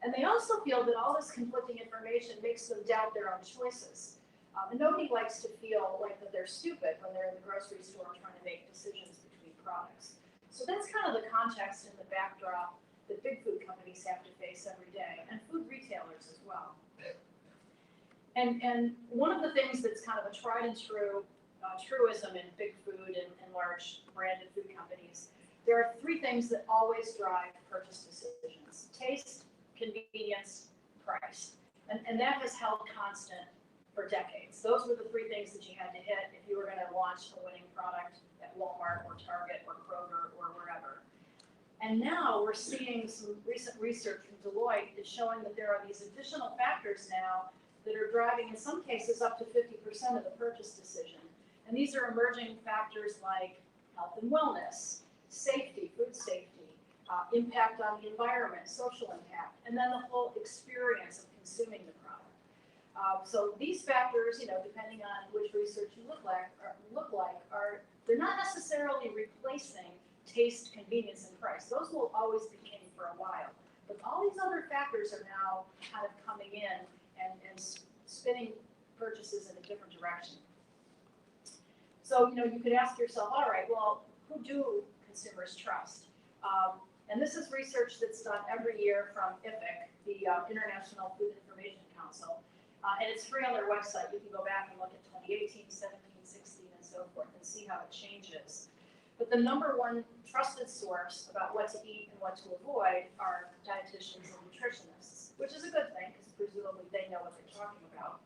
And they also feel that all this conflicting information makes them doubt their own choices. And nobody likes to feel like that they're stupid when they're in the grocery store trying to make decisions between products. So that's kind of the context and the backdrop that big food companies have to face every day, and food retailers as well. And one of the things that's kind of a tried and true truism in big food and large branded food companies, there are three things that always drive purchase decisions: taste, convenience, price. And that has held constant for decades. Those were the three things that you had to hit if you were going to launch a winning product at Walmart or Target or Kroger or wherever. And now we're seeing some recent research from Deloitte is showing that there are these additional factors now that are driving, in some cases, up to 50% of the purchase decision. And these are emerging factors like health and wellness, safety, food safety, impact on the environment, social impact, and then the whole experience of consuming the product. So these factors, depending on which research you look like, they're not necessarily replacing taste, convenience, and price. Those will always be king for a while. But all these other factors are now kind of coming in and spinning purchases in a different direction. So, you could ask yourself, all right, well, who do consumers trust? And this is research that's done every year from IFIC, the International Food Information Council. And it's free on their website. You can go back and look at 2018, 17, 16, and so forth and see how it changes. But the number one trusted source about what to eat and what to avoid are dietitians and nutritionists, which is a good thing because presumably they know what they're talking about.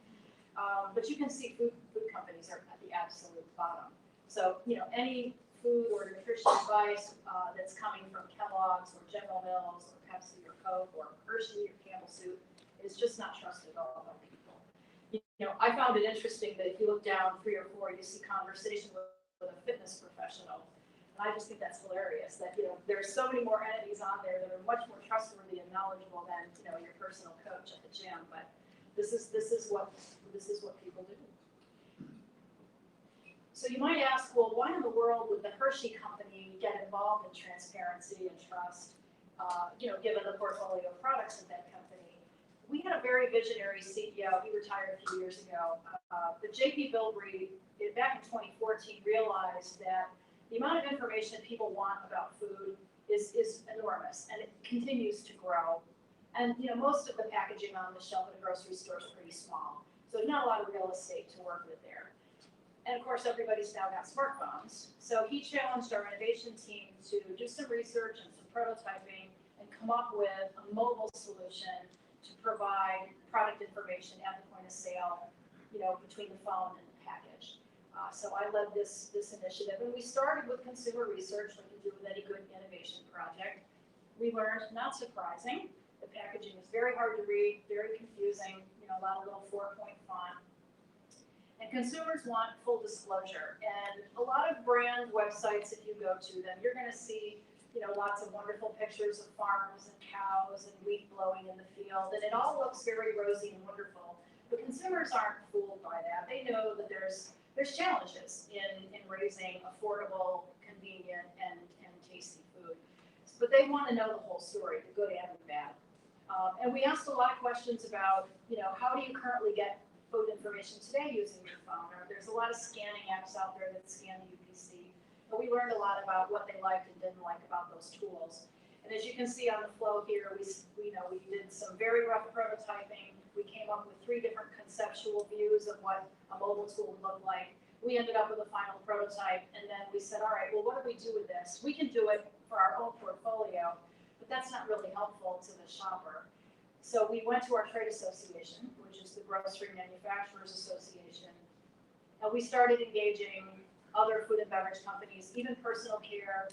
But you can see food companies are at the absolute bottom. So, any food or nutrition advice that's coming from Kellogg's or General Mills or Pepsi or Coke or Hershey or Campbell Soup is just not trusted at all by people. I found it interesting that if you look down 3 or 4, you see conversation with a fitness professional. And I just think that's hilarious that, there's so many more entities on there that are much more trustworthy and knowledgeable than, your personal coach at the gym. But this is what people do. So you might ask, well, why in the world would the Hershey company get involved in transparency and trust, given the portfolio of products of that company? we had a very visionary CEO. He retired a few years ago. But J.P. Bilbrey, back in 2014, realized that the amount of information people want about food is enormous, and it continues to grow. And most of the packaging on the shelf at a grocery store is pretty small, so there's not a lot of real estate to work with there. And of course, everybody's now got smartphones. So he challenged our innovation team to do some research and some prototyping and come up with a mobile solution to provide product information at the point of sale, between the phone and the package. So I led this initiative, and we started with consumer research, like you do with any good innovation project. We learned, not surprising, the packaging is very hard to read, very confusing, a lot of little 4-point font. And consumers want full disclosure. And a lot of brand websites, if you go to them, you're going to see, lots of wonderful pictures of farms and cows and wheat blowing in the field, and it all looks very rosy and wonderful. But consumers aren't fooled by that. They know that there's challenges in raising affordable, convenient, and tasty food. But they want to know the whole story, the good and the bad. And we asked a lot of questions about, how do you currently get food information today using your phone? Or there's a lot of scanning apps out there that scan the UPC. But we learned a lot about what they liked and didn't like about those tools. And as you can see on the flow here, we did some very rough prototyping. We came up with 3 different conceptual views of what a mobile tool would look like. We ended up with a final prototype, and then we said, all right, well, what do we do with this? We can do it for our own portfolio, but that's not really helpful to the shopper. So we went to our trade association, which is the Grocery Manufacturers Association, and we started engaging other food and beverage companies, even personal care,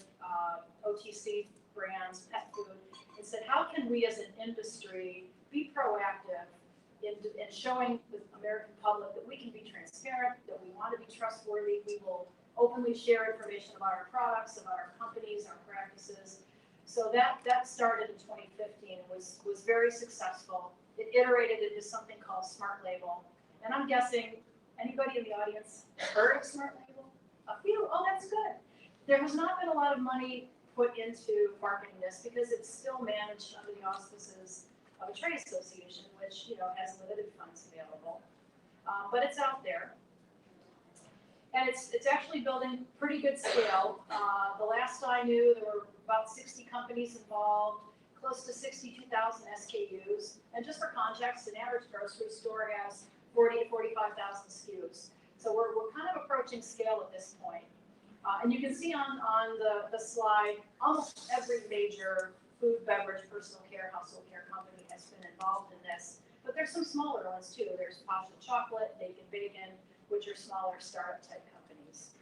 OTC brands, pet food, and said, how can we as an industry be proactive in showing the American public that we can be transparent, that we want to be trustworthy, we will openly share information about our products, about our companies, our practices. So that started in 2015 and was very successful. It iterated into something called Smart Label. And I'm guessing, anybody in the audience heard of Smart Label? A few? Oh, that's good. There has not been a lot of money put into marketing this because it's still managed under the auspices of a trade association, which has limited funds available. But it's out there. And it's actually building pretty good scale. The last I knew, there were about 60 companies involved, close to 62,000 SKUs. And just for context, an average grocery store has 40 to 45,000 SKUs. So we're kind of approaching scale at this point. And you can see on the slide, almost every major food, beverage, personal care, household care company has been involved in this. But there's some smaller ones too. There's Pasta Chocolate, Naked Bacon, which are smaller startup type companies.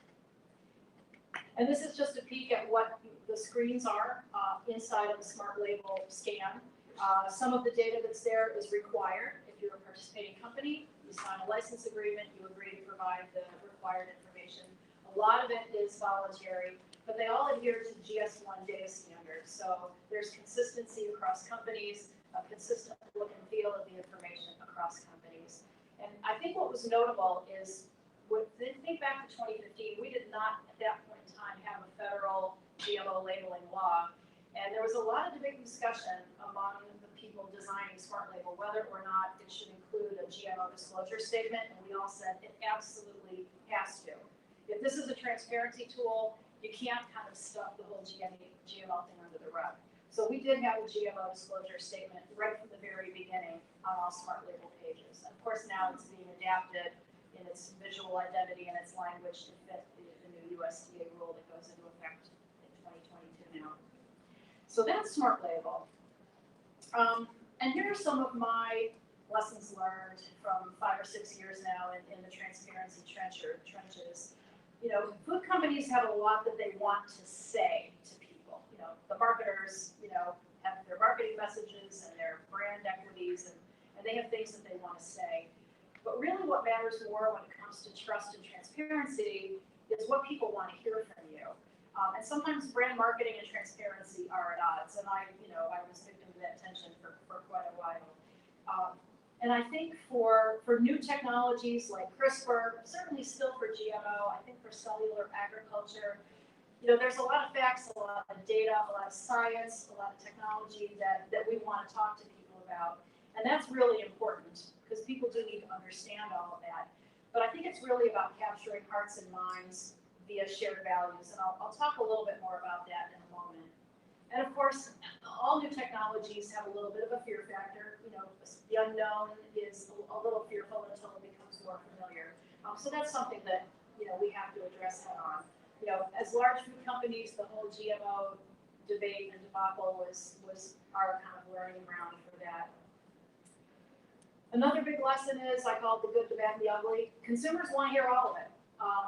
And this is just a peek at what the screens are inside of the Smart Label scan. Some of the data that's there is required. If you're a participating company, you sign a license agreement, you agree to provide the required information. A lot of it is voluntary, but they all adhere to GS1 data standards. So there's consistency across companies, a consistent look and feel of the information across companies. And I think what was notable is, think back to 2015, we did not at that point in time have a federal GMO labeling law. And there was a lot of debate and discussion among the people designing Smart Label, whether or not it should include a GMO disclosure statement. And we all said it absolutely has to. If this is a transparency tool, you can't kind of stuff the whole GMO thing under the rug. So we did have a GMO disclosure statement right from the very beginning on all Smart Label pages. And of course, now it's being adapted in its visual identity and its language to fit the new USDA rule that goes into effect in 2022 now. So that's Smart Label. And here are some of my lessons learned from 5 or 6 years now in the transparency trenches. Food companies have a lot that they want to say to people. The marketers, have their marketing messages and their brand equities, and they have things that they want to say. But really what matters more when it comes to trust and transparency is what people want to hear from you. And sometimes brand marketing and transparency are at odds, and I was victim to that tension for quite a while. And I think for new technologies like CRISPR, certainly still for GMO, I think for cellular agriculture, there's a lot of facts, a lot of data, a lot of science, a lot of technology that we want to talk to people about. And that's really important because people do need to understand all of that. But I think it's really about capturing hearts and minds via shared values. And I'll talk a little bit more about that in a moment. And of course, all new technologies have a little bit of a fear factor. You know, the unknown is a little fearful until it becomes more familiar. So that's something that, you know, we have to address head on. You know, as large food companies, the whole GMO debate and debacle was our kind of learning ground for that. Another big lesson is, I call it the good, the bad, and the ugly. Consumers want to hear all of it.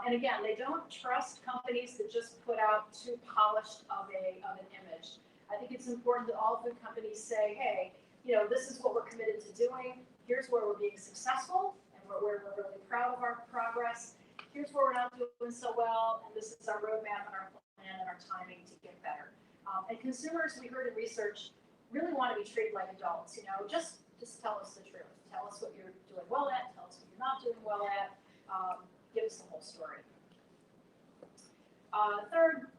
And again, they don't trust companies that just put out too polished of an image. I think it's important that all food companies say, hey, you know, this is what we're committed to doing. Here's where we're being successful, and where we're really proud of our progress. Here's where we're not doing so well, and this is our roadmap and our plan and our timing to get better. And consumers, we heard in research, really want to be treated like adults. You know, just tell us the truth. Tell us what you're doing well at. Tell us what you're not doing well at. Give us the whole story. Third,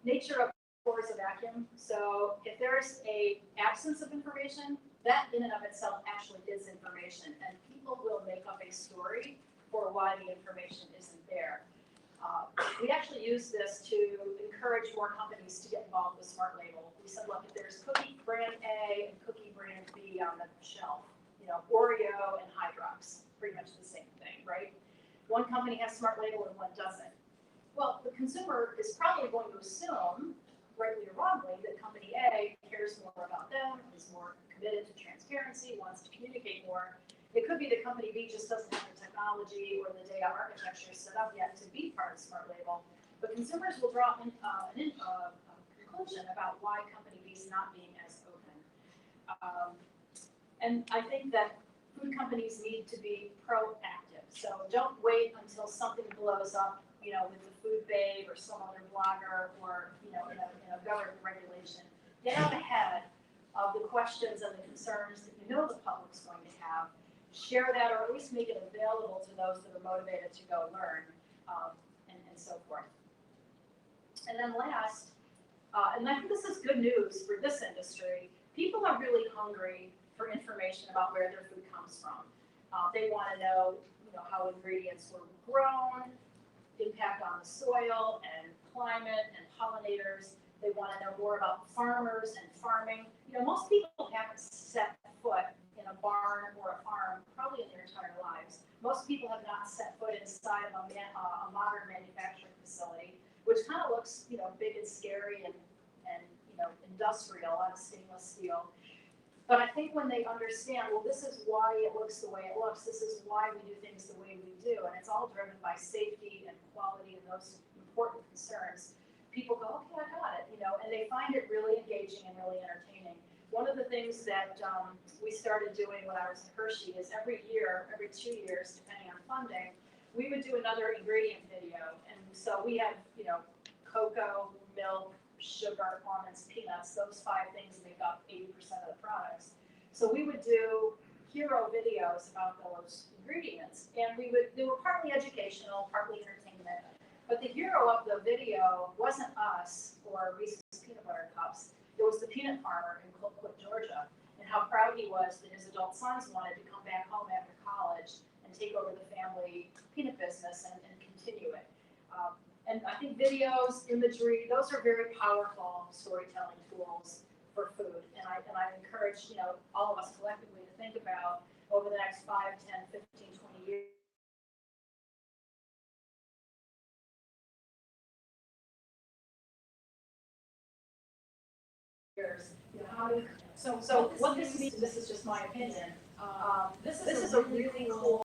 nature of core is a vacuum. So if there's a absence of information, that in and of itself actually is information, and people will make up a story for why the information isn't there. We actually use this to encourage more companies to get involved with Smart Label. We said, look, if there's cookie brand A and cookie brand B on the shelf, you know, Oreo and Hydrox, pretty much the same thing, right? One company has Smart Label and one doesn't. Well, the consumer is probably going to assume, rightly or wrongly, that company A cares more about them, is more committed to transparency, wants to communicate more. It could be that company B just doesn't have the technology or the data architecture set up yet to be part of Smart Label. But consumers will draw a conclusion about why company B is not being as open. And I think that food companies need to be proactive. So don't wait until something blows up, you know, with the Food Babe or some other blogger or, you know, in a government regulation. Get out ahead of the questions and the concerns that you know the public's going to have. Share that, or at least make it available to those that are motivated to go learn, and so forth. And then last, and I think this is good news for this industry, people are really hungry for information about where their food comes from. They want to know, you know, how ingredients were grown, impact on the soil and climate and pollinators. They want to know more about farmers and farming. You know, most people haven't set foot in a barn or a farm probably in their entire lives. Most people have not set foot inside of a modern manufacturing facility, which kind of looks, you know, big and scary and you know, industrial out of stainless steel. But I think when they understand, well, this is why it looks the way it looks, this is why we do things the way we do, and it's all driven by safety and quality and those important concerns, people go, okay, I got it, you know, and they find it really engaging and really entertaining. One of the things that we started doing when I was at Hershey is every year, every 2 years, depending on funding, we would do another ingredient video. And so we have, you know, cocoa, milk, sugar, almonds, peanuts, those 5 things make up 80% of the products. So we would do hero videos about those ingredients. And they were partly educational, partly entertainment. But the hero of the video wasn't us or Reese's peanut butter cups. It was the peanut farmer in Colquitt, Georgia, and how proud he was that his adult sons wanted to come back home after college and take over the family peanut business and continue it. And I think videos, imagery, those are very powerful storytelling tools for food. And I encourage, you know, all of us collectively to think about over the next 5, 10, 15, 20 years. You know, so what this means, this is just my opinion. This is a really cool